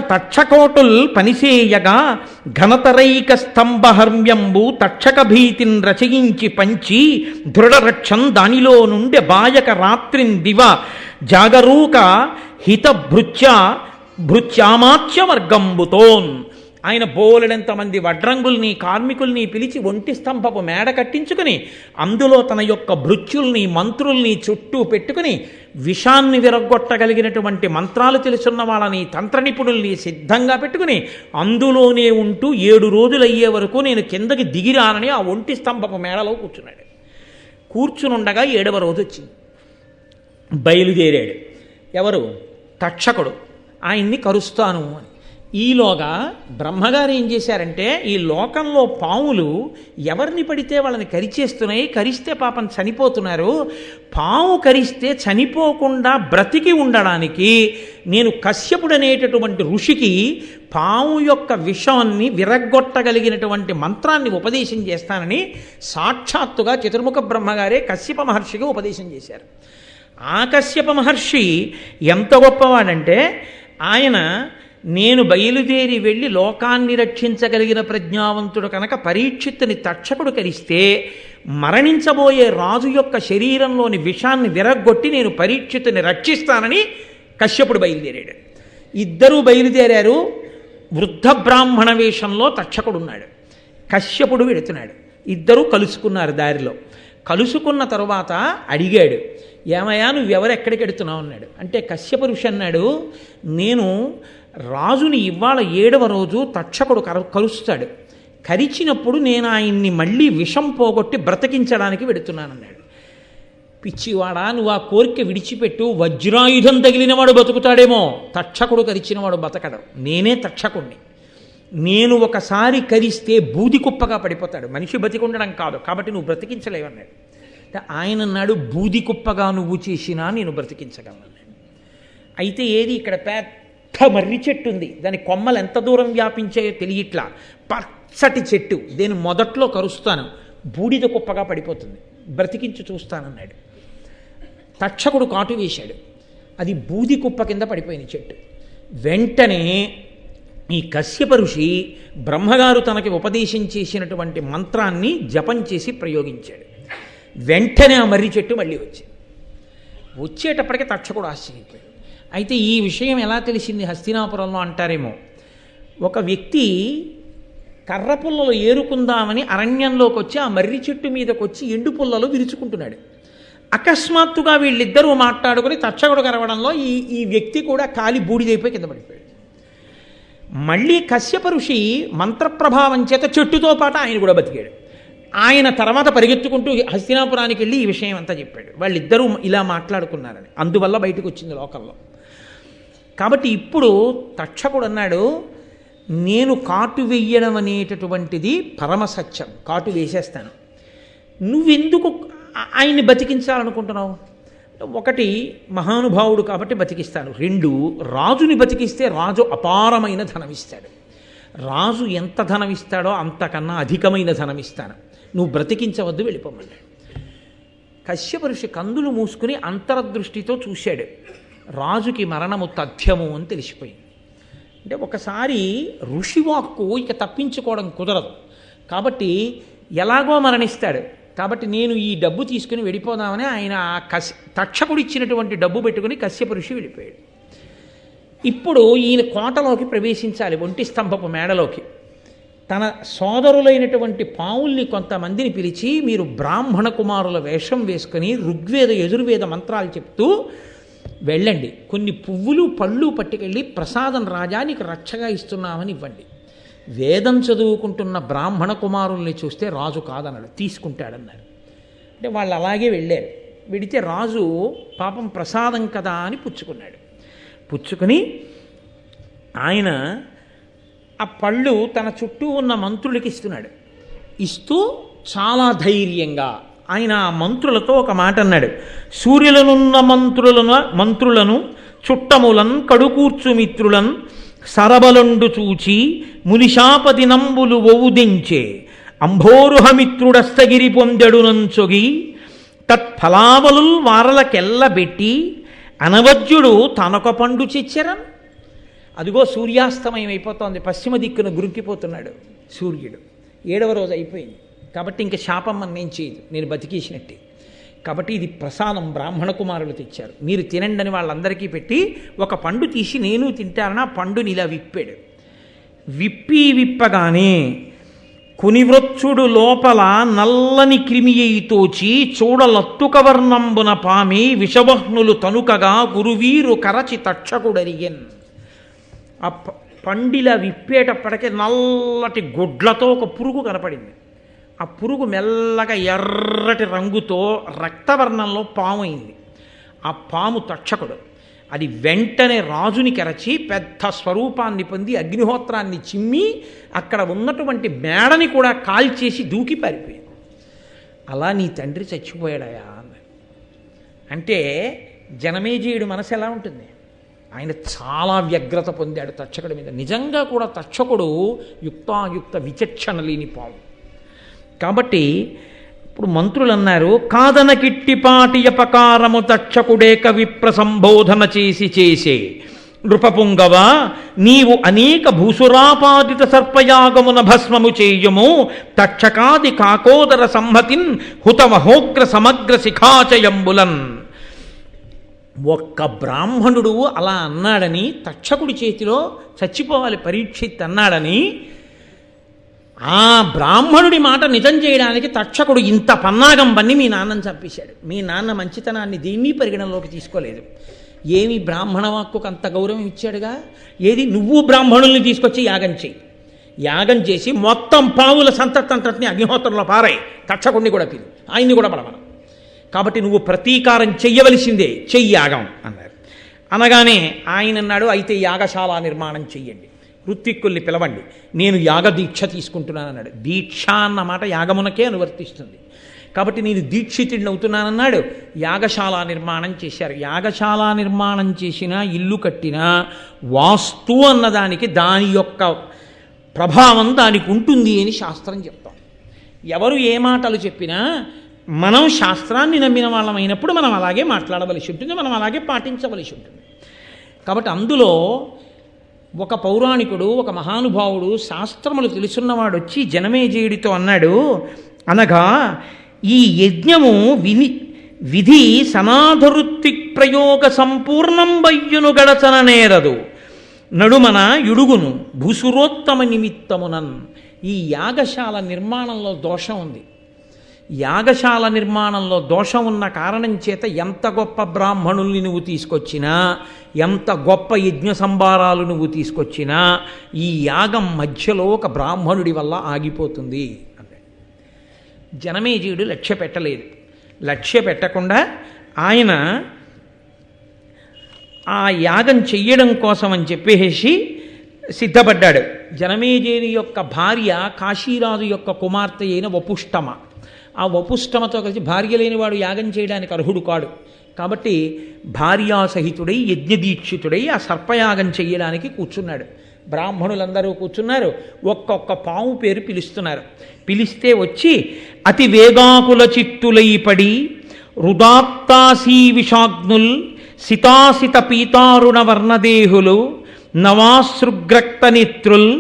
తక్షకోటుల్ పనిసేయగా ఘనతరైక స్తంభహర్మ్యంబు తక్షక భీతిన్ రచయించి పంచి దృఢరక్షం దానిలో నుండి బాయక రాత్రిన్ దివ జాగరూక హిత భృత్యామాచ్యవర్గంబుతోన్. ఆయన బోలెడంతమంది వడ్రంగుల్ని కార్మికుల్ని పిలిచి ఒంటి స్తంభపు మేడ కట్టించుకుని అందులో తన యొక్క భృత్యుల్ని మంత్రుల్ని చుట్టూ పెట్టుకుని విషాన్ని విరగొట్టగలిగినటువంటి మంత్రాలు తెలుసున్న వాళ్ళని తంత్ర నిపుణుల్ని సిద్ధంగా పెట్టుకుని అందులోనే ఉంటూ 7 రోజులు అయ్యే వరకు నేను కిందకి దిగిరానని ఆ ఒంటి స్తంభపు మేడలో కూర్చున్నాడు. కూర్చునుండగా 7వ రోజు వచ్చింది. బయలుదేరాడు. ఎవరు? తక్షకుడు. ఆయన్ని కరుస్తాను అని. ఈలోగా బ్రహ్మగారు ఏం చేశారంటే, ఈ లోకంలో పాములు ఎవరిని పడితే వాళ్ళని కరిచేస్తున్నాయి, కరిస్తే పాపం చనిపోతున్నారు. పాము కరిస్తే చనిపోకుండా బ్రతికి ఉండడానికి నేను కశ్యపుడు అనేటటువంటి ఋషికి పాము యొక్క విషాన్ని విరగ్గొట్టగలిగినటువంటి మంత్రాన్ని ఉపదేశం చేస్తానని సాక్షాత్తుగా చతుర్ముఖ బ్రహ్మగారే కశ్యప మహర్షికి ఉపదేశం చేశారు. ఆ కశ్యప మహర్షి ఎంత గొప్పవాడంటే, ఆయన నేను బయలుదేరి వెళ్ళి లోకాన్ని రక్షించగలిగిన ప్రజ్ఞావంతుడు కనుక పరీక్షిత్తుని తక్షకుడు కరిస్తే మరణించబోయే రాజు యొక్క శరీరంలోని విషాన్ని విరగ్గొట్టి నేను పరీక్షిత్తుని రక్షిస్తానని కశ్యపుడు బయలుదేరాడు. ఇద్దరూ బయలుదేరారు. వృద్ధ బ్రాహ్మణ వేషంలో తక్షకుడున్నాడు, కశ్యపుడు వెడుతున్నాడు. ఇద్దరూ కలుసుకున్నారు. దారిలో కలుసుకున్న తరువాత అడిగాడు, ఏమయ్యా నువ్వెవరు ఎక్కడికి వెడుతున్నావు అన్నాడు. అంటే కశ్యప ఋషి అన్నాడు, నేను రాజుని ఇవాళ 7వ రోజు తక్షకుడు కలుస్తాడు, కరిచినప్పుడు నేను ఆయన్ని మళ్ళీ విషం పోగొట్టి బ్రతికించడానికి వెడుతున్నానన్నాడు. పిచ్చివాడా, నువ్వు ఆ కోరిక విడిచిపెట్టు, వజ్రాయుధం తగిలినవాడు బతుకుతాడేమో, తక్షకుడు కరిచినవాడు బతకడు. నేనే తక్షకుణ్ణి, నేను ఒకసారి కరిస్తే బూది కుప్పగా పడిపోతాడు, మనిషి బతికుండడం కాదు, కాబట్టి నువ్వు బ్రతికించలేవన్నాడు. ఆయన అన్నాడు, బూది కుప్పగా నువ్వు చేసినా నేను బ్రతికించగలను. అయితే ఏది, ఇక్కడ పెద్ద మర్రి చెట్టు ఉంది, దాని కొమ్మలు ఎంత దూరం వ్యాపించాయో తెలియట్లా, పచ్చటి చెట్టు, నేను మొదట్లో కరుస్తాను, బూడిద కుప్పగా పడిపోతుంది, బ్రతికించి చూస్తానన్నాడు. తక్షకుడు కాటు వేశాడు, అది బూది కుప్ప కింద పడిపోయిన చెట్టు. వెంటనే ఈ కశ్యప ఋషి బ్రహ్మగారు తనకి ఉపదేశం చేసినటువంటి మంత్రాన్ని జపం చేసి ప్రయోగించాడు. వెంటనే ఆ మర్రి చెట్టు మళ్ళీ వచ్చేటప్పటికి తక్షకుడు ఆశ్చర్యపోయాడు. అయితే ఈ విషయం ఎలా తెలిసింది హస్తినాపురంలో అంటారేమో, ఒక వ్యక్తి కర్ర పుల్లలు ఏరుకుందామని అరణ్యంలోకి వచ్చి ఆ మర్రి చెట్టు మీదకి వచ్చి ఎండు పుల్లలు విరుచుకుంటున్నాడు. అకస్మాత్తుగా వీళ్ళిద్దరూ మాట్లాడుకుని తక్షకుడు కరవడంలో ఈ వ్యక్తి కూడా కాలి బూడిదైపోయి కింద పడిపోయాడు. మళ్ళీ కశ్యప ఋషి మంత్రప్రభావం చేత చెట్టుతో పాటు ఆయన కూడా బతికాడు. ఆయన తర్వాత పరిగెత్తుకుంటూ హస్తినాపురానికి వెళ్ళి ఈ విషయం అంతా చెప్పాడు. వాళ్ళిద్దరూ ఇలా మాట్లాడుకున్నారని, అందువల్ల బయటకు వచ్చింది లోకంలో. కాబట్టి ఇప్పుడు తక్షకుడు అన్నాడు, నేను కాటు వెయ్యడం అనేటటువంటిది పరమసత్యం, కాటు వేసేస్తాను, నువ్వెందుకు ఆయన్ని బతికించాలనుకుంటున్నావు? ఒకటి, మహానుభావుడు కాబట్టి బతికిస్తాను. 2, రాజుని బతికిస్తే రాజు అపారమైన ధనమిస్తాడు. రాజు ఎంత ధనమిస్తాడో అంతకన్నా అధికమైన ధనమిస్తాను, నువ్వు బ్రతికించవద్దు, వెళ్ళిపోమన్నాడు. కశ్యప ఋషి కందులు మూసుకుని అంతరదృష్టితో చూశాడు. రాజుకి మరణము తథ్యము అని తెలిసిపోయింది. అంటే ఒకసారి ఋషివాక్కు ఇక తప్పించుకోవడం కుదరదు, కాబట్టి ఎలాగో మరణిస్తాడు. కాబట్టి నేను ఈ డబ్బు తీసుకుని వెళ్ళిపోదామని ఆయన తక్షకుడు ఇచ్చినటువంటి డబ్బు పెట్టుకుని కశ్యప ఋషి వెళ్ళిపోయాడు. ఇప్పుడు ఈయన కోటలోకి ప్రవేశించాలి, ఒంటి స్తంభపు మేడలోకి. తన సోదరులైనటువంటి పావుల్ని కొంతమందిని పిలిచి, మీరు బ్రాహ్మణ కుమారుల వేషం వేసుకొని ఋగ్వేద యజుర్వేద మంత్రాలు చెప్తూ వెళ్ళండి, కొన్ని పువ్వులు పళ్ళు పట్టుకెళ్ళి ప్రసాదం రాజా నీకు రక్షగా ఇస్తున్నామని ఇవ్వండి. వేదం చదువుకుంటున్న బ్రాహ్మణ కుమారుల్ని చూస్తే రాజు కాదన్నాడు, తీసుకుంటాడన్నారు. అంటే వాళ్ళు అలాగే వెళ్ళారు. వెడితే రాజు పాపం ప్రసాదం కదా అని పుచ్చుకున్నాడు. పుచ్చుకొని ఆయన ఆ పళ్ళు తన చుట్టూ ఉన్న మంత్రులకి ఇస్తున్నాడు. ఇస్తూ చాలా ధైర్యంగా ఆయన ఆ మంత్రులతో ఒక మాట అన్నాడు. సూర్యులనున్న మంత్రులను చుట్టములన్ కడుకూర్చు మిత్రులన్ సరబలండు చూచి మునిశాపతి నంబులు ఒవుదించే అంభోరుహమిత్రుడస్తగిరి పొందెడునంచొగి తత్ఫలావలుల్ వారలకెల్లబెట్టి అనవజ్యుడు తనొక పండు చెచ్చరన్. అదిగో సూర్యాస్తమయం అయిపోతోంది, పశ్చిమ దిక్కున గురుక్కిపోతున్నాడు సూర్యుడు. 7వ రోజు అయిపోయింది, కాబట్టి ఇంక శాపం నేను చేయదు, నేను బతికేసినట్టే. కాబట్టి ఇది ప్రసాదం బ్రాహ్మణ కుమారులు తెచ్చారు, మీరు తినండి అని వాళ్ళందరికీ పెట్టి ఒక పండు తీసి నేను తింటానని ఆ పండుని ఇలా విప్పాడు. విప్పగానే కునివృచ్చుడు లోపల నల్లని క్రిమియై తోచి చూడలత్తుకవర్ణంబున పామి విషవహ్నులు తనుకగా గురువీరు కరచి తక్షకుడరిగెన్. ఆ పండిలా విప్పేటప్పటికే నల్లటి గుడ్లతో ఒక పురుగు కనపడింది. ఆ పురుగు మెల్లగా ఎర్రటి రంగుతో రక్తవర్ణంలో పాము అయింది. ఆ పాము తక్షకుడు. అది వెంటనే రాజుని కరచి పెద్ద స్వరూపాన్ని పొంది అగ్నిహోత్రాన్ని చిమ్మి అక్కడ ఉన్నటువంటి మేడని కూడా కాల్చేసి దూకి పారిపోయింది. అలా నీ తండ్రి చచ్చిపోయాడయా అన్నాడు. అంటే జనమేజయుడు మనసు ఎలా ఉంటుంది? ఆయన చాలా వ్యగ్రత పొందాడు తక్షకుడి మీద. నిజంగా కూడా తక్షకుడు యుక్తాయుక్త విచక్షణ లేని పాము. కాబట్టి ఇప్పుడు మంత్రులు అన్నారు, కాదన కిట్టిపాటి అపకారము తక్షకుడేక విప్ర సంబోధన చేసే నృపపుంగవ నీవు అనేక భూసురాపాదిత సర్పయాగమున భస్మము చేయము తక్షకాది కాకోదర సంహతిన్ హుతమహోగ్ర సమగ్ర శిఖాచయంబులన్. ఒక్క బ్రాహ్మణుడు అలా అన్నాడని, తక్షకుడి చేతిలో చచ్చిపోవాలి పరీక్షిత్ అన్నాడని, ఆ బ్రాహ్మణుడి మాట నిజం చేయడానికి తక్షకుడు ఇంత పన్నాగం పన్ని మీ నాన్నని చంపేశాడు. మీ నాన్న మంచితనాన్ని దేన్ని పరిగణనలోకి తీసుకోలేదు. ఏమి బ్రాహ్మణ వాక్కుకు అంత గౌరవం ఇచ్చాడుగా. ఏది, నువ్వు బ్రాహ్మణుల్ని తీసుకొచ్చి యాగం చేయి, యాగం చేసి మొత్తం పావుల సంతతిని అగ్నిహోత్రంలో పారాయి, తక్షకుడిని కూడా పిలు, ఆయన్ని కూడా పడమను. కాబట్టి నువ్వు ప్రతీకారం చెయ్యవలసిందే, చెయ్యి యాగం అన్నారు. అనగానే ఆయన అన్నాడు, అయితే యాగశాల నిర్మాణం చెయ్యండి, ఋత్విక్కుల్ని పిలవండి, నేను యాగదీక్ష తీసుకుంటున్నాను అన్నాడు. దీక్ష అన్నమాట యాగమునకే అనువర్తిస్తుంది. కాబట్టి నేను దీక్షితుడిని అవుతున్నానన్నాడు. యాగశాల నిర్మాణం చేశారు. యాగశాల నిర్మాణం చేసినా, ఇల్లు కట్టినా వాస్తు అన్నదానికి దాని యొక్క ప్రభావం దానికి ఉంటుంది అని శాస్త్రం చెప్తాం. ఎవరు ఏ మాటలు చెప్పినా మనం శాస్త్రాన్ని నమ్మిన వాళ్ళమైనప్పుడు మనం అలాగే మాట్లాడవలసి ఉంటుంది, మనం అలాగే పాటించవలసి ఉంటుంది. కాబట్టి అందులో ఒక పౌరాణికుడు, ఒక మహానుభావుడు, శాస్త్రములు తెలుసున్నవాడు వచ్చి జనమేజయుడితో అన్నాడు, అనగా ఈ యజ్ఞము విధి సనాధరుత్తి ప్రయోగ సంపూర్ణం వయ్యును గడచన నేరదు నడుమన యుడుగును భూసురోత్తమ నిమిత్తమునన్. ఈ యాగశాల నిర్మాణంలో దోషం ఉంది. యాగశాల నిర్మాణంలో దోషం ఉన్న కారణం చేత ఎంత గొప్ప బ్రాహ్మణుల్ని నువ్వు తీసుకొచ్చినా, ఎంత గొప్ప యజ్ఞ సంభారాలు నువ్వు తీసుకొచ్చినా ఈ యాగం మధ్యలో ఒక బ్రాహ్మణుడి వల్ల ఆగిపోతుంది అంటే. జనమేజయుడు లక్ష్య పెట్టలేదు. లక్ష్య పెట్టకుండా ఆయన ఆ యాగం చెయ్యడం కోసం అని చెప్పేసి సిద్ధపడ్డాడు. జనమేజయుని యొక్క భార్య కాశీరాజు యొక్క కుమార్తె అయిన వపుష్టమ. ఆ వపుష్టమతో కలిసి, భార్య లేనివాడు యాగం చేయడానికి అర్హుడు కాడు కాబట్టి భార్యాసహితుడై యజ్ఞదీక్షితుడై ఆ సర్పయాగం చెయ్యడానికి కూర్చున్నాడు. బ్రాహ్మణులందరూ కూర్చున్నారు. ఒక్కొక్క పాము పేరు పిలుస్తున్నారు. పిలిస్తే వచ్చి అతి వేగాకుల చిత్తులై పడి రుదాత్తాసీ విషాగ్నుల్ సితాసిత పీతారుణ వర్ణదేహులు నవాశ్రుగ్రక్త నేత్రుల్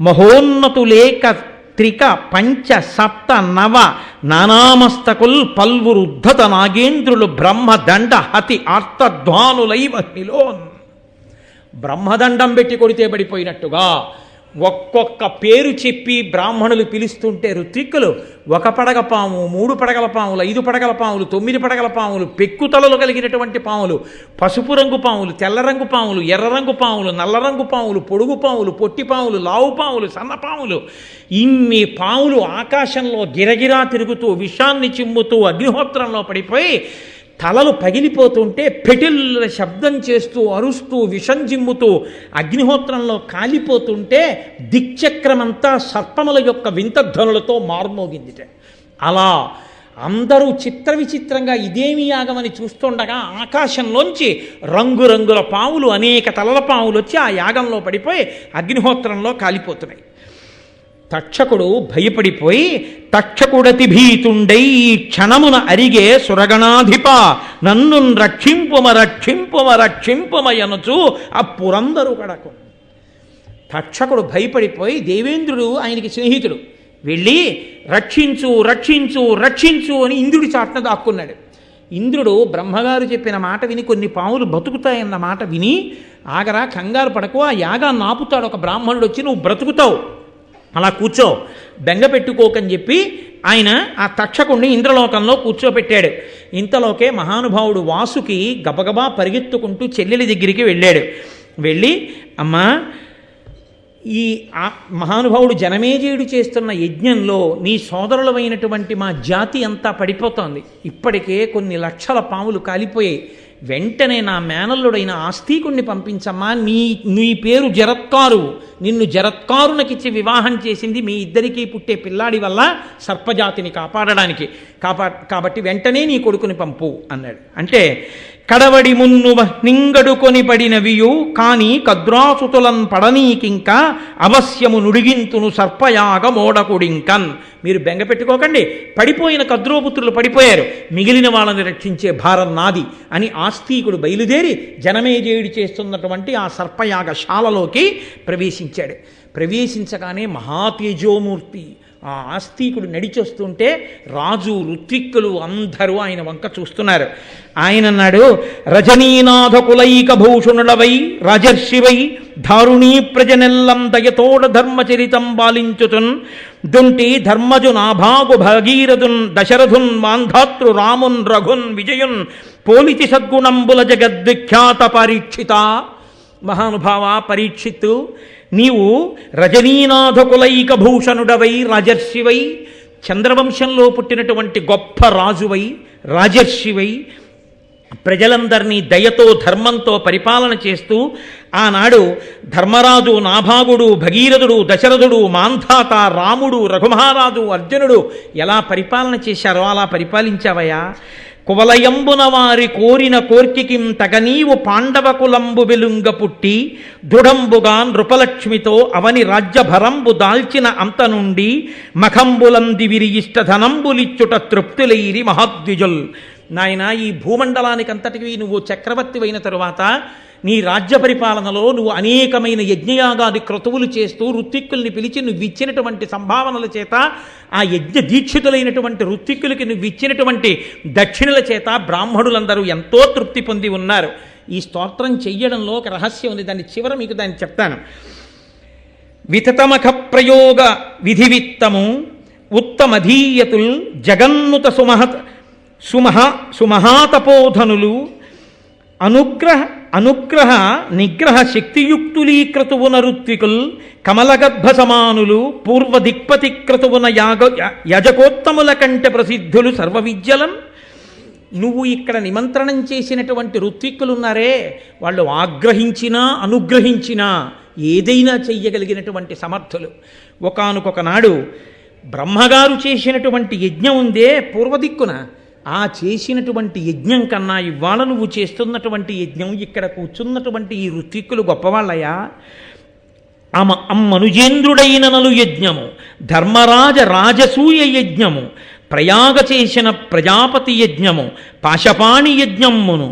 మహోన్నతులేక త్రిక పంచ సప్త నవ నానామస్తకుల్ పల్వురుద్ధత నాగేంద్రులు బ్రహ్మదండ హతి ఆర్తధ్వానులైవ నిలోన్. బ్రహ్మదండం పెట్టి కొడితే పడిపోయినట్టుగా ఒక్కొక్క పేరు చెప్పి బ్రాహ్మణులు పిలుస్తుంటే ఋత్విక్కులు 1 పడగ పాము, 3 పడగల పాములు, 5 పడగల పాములు, 9 పడగల పాములు, పెక్కుతలలు కలిగినటువంటి పాములు, పసుపు రంగు పాములు, తెల్ల రంగు పాములు, ఎర్ర రంగు పాములు, నల్ల రంగు పాములు, పొడుగు పాములు, పొట్టి పాములు, లావు పాములు, సన్న పాములు, ఇన్ని పాములు ఆకాశంలో గిరగిరా తిరుగుతూ విషాన్ని చిమ్ముతూ అగ్నిహోత్రంలో పడిపోయి తలలు పగిలిపోతుంటే పెటిల్ల శబ్దం చేస్తూ అరుస్తూ విషం జిమ్ముతూ అగ్నిహోత్రంలో కాలిపోతుంటే దిక్చక్రమంతా సర్పముల యొక్క వింతధ్వనులతో మారుమోగిందిట. అలా అందరూ చిత్ర విచిత్రంగా ఇదేమి యాగమని చూస్తుండగా ఆకాశంలోంచి రంగురంగుల పాములు, అనేక తలల పాములు వచ్చి ఆ యాగంలో పడిపోయి అగ్నిహోత్రంలో కాలిపోతున్నాయి. తక్షకుడు భయపడిపోయి తక్షకుడతి భీతుండై ఈ క్షణమున అరిగే సురగణాధిప నన్ను రక్షింపుమరక్షింపుమరక్షింపుమయనుచు ఆ పురందరు కడకు. తక్షకుడు భయపడిపోయి, దేవేంద్రుడు ఆయనకి స్నేహితుడు, వెళ్ళి రక్షించు రక్షించు రక్షించు అని ఇంద్రుడి చాటున దాక్కున్నాడు. ఇంద్రుడు బ్రహ్మగారు చెప్పిన మాట విని కొన్ని పాములు బతుకుతాయన్న మాట విని, ఆగరా కంగారు పడకు, ఆ యాగాన్ని ఆపుతాడు ఒక బ్రాహ్మణుడు వచ్చి, నువ్వు బ్రతుకుతావు, అలా కూర్చో, బెంగ పెట్టుకోకని చెప్పి ఆయన ఆ తక్షకుణ్ణి ఇంద్రలోకంలో కూర్చోపెట్టాడు. ఇంతలోకే మహానుభావుడు వాసుకి గబగబా పరిగెత్తుకుంటూ చెల్లెలి దగ్గరికి వెళ్ళాడు. వెళ్ళి, అమ్మా, ఈ మహానుభావుడు జనమేజయుడు చేస్తున్న యజ్ఞంలో నీ సోదరులమైనటువంటి మా జాతి అంతా పడిపోతోంది, ఇప్పటికే కొన్ని లక్షల పాములు కాలిపోయాయి, వెంటనే నా మేనల్లుడైన ఆస్తికుణ్ణి పంపించమ్మా, నీ పేరు జరత్కారు, నిన్ను జరత్కారునకిచ్చి వివాహం చేసింది మీ ఇద్దరికీ పుట్టే పిల్లాడి వల్ల సర్పజాతిని కాపాడడానికి, కాబట్టి వెంటనే నీ కొడుకుని పంపు అన్నాడు. అంటే కడవడి మున్ను నింగడుకొని పడినవియు కాని కద్రాసుతులన్ పడనీకింక అవశ్యము నుడిగింతును సర్పయాగ మోడకుడింకన్. మీరు బెంగ పెట్టుకోకండి, పడిపోయిన కద్రోపుత్రులు పడిపోయారు, మిగిలిన వాళ్ళని రక్షించే భారం నాది అని ఆస్తికుడు బయలుదేరి జనమేజయుడు చేస్తున్నటువంటి ఆ సర్పయాగశాలలోకి ప్రవేశించాడు. ప్రవేశించగానే మహాతేజోమూర్తి ఆ ఆస్తికుడు నడిచొస్తుంటే రాజు, ఋత్విక్కులు అందరూ ఆయన వంక చూస్తున్నారు. ఆయన అన్నాడు, రజనీనాథ కులైక భూషణుడవై రాజర్షివై దారుణీ ప్రజనెల్లం దయతోడ ధర్మచరితం బాలించుతున్ దుంటి ధర్మజు నాభాగు భగీరథున్ దశరథున్ మాంధాతృ రామున్ రఘున్ విజయున్ పోలితి సద్గుణంబుల జగద్విఖ్యాత పరీక్షిత. మహానుభావ పరీక్షిత్తు, నీవు రజనీనాథ కులైక భూషణుడవై రాజర్షివై, చంద్రవంశంలో పుట్టినటువంటి గొప్ప రాజువై రాజర్షివై ప్రజలందరినీ దయతో ధర్మంతో పరిపాలన చేస్తూ ఆనాడు ధర్మరాజు, నాభాగుడు, భగీరథుడు, దశరథుడు, మాంధాత, రాముడు, రఘుమహారాజు, అర్జునుడు ఎలా పరిపాలన చేశారో అలా పరిపాలించావయ్యా. కువలయంబున వారి కోరిన కోర్కికిం తగనీవు పాండవకులంబు వెలుంగ పుట్టి దృఢంబుగా నృపలక్ష్మితో అవని రాజ్యభరంబు దాల్చిన అంత నుండి మఖంబులంది విరియిష్ట ధనంబులిచ్చుట తృప్తులైరి మహాద్విజుల్. నాయన, ఈ భూమండలానికంతటికి నువ్వు చక్రవర్తి అయిన తరువాత నీ రాజ్య పరిపాలనలో నువ్వు అనేకమైన యజ్ఞయాగాది క్రతువులు చేస్తూ ఋత్విక్కుల్ని పిలిచి నువ్వు ఇచ్చినటువంటి సంభావనల చేత, ఆ యజ్ఞ దీక్షితులైనటువంటి ఋత్విక్కులకి నువ్వు ఇచ్చినటువంటి దక్షిణల చేత బ్రాహ్మణులందరూ ఎంతో తృప్తి పొంది ఉన్నారు. ఈ స్తోత్రం చెయ్యడంలో ఒక రహస్యం ఉంది, దాని చివర మీకు దాన్ని చెప్తాను. వితతమఖ ప్రయోగ విధివిత్తము ఉత్తమధీయతుల్ జగన్నుత సుమహాతపోధనులు అనుగ్రహ నిగ్రహ శక్తియుక్తులీక్రతువున ఋత్వికుల్ కమలగర్భ సమానులు పూర్వ దిక్పతి క్రతువున యజకోత్తముల కంటే ప్రసిద్ధులు సర్వ విద్యలం. నువ్వు ఇక్కడ నిమంత్రణం చేసినటువంటి ఋత్విక్కులున్నారే, వాళ్ళు ఆగ్రహించినా అనుగ్రహించినా ఏదైనా చెయ్యగలిగినటువంటి సమర్థులు. ఒకానొక నాడు బ్రహ్మగారు చేసినటువంటి యజ్ఞం ఉందే పూర్వదిక్కున, ఆ చేసినటువంటి యజ్ఞం కన్నా ఇవాళ నువ్వు చేస్తున్నటువంటి యజ్ఞం, ఇక్కడ కూర్చున్నటువంటి ఈ ఋత్విక్కులు గొప్పవాళ్ళయా. అమ్మనుజేంద్రుడైన నలు యజ్ఞము ధర్మరాజ రాజసూయ యజ్ఞము ప్రయాగ చేసిన ప్రజాపతి యజ్ఞము, పాశపాణి యజ్ఞమును,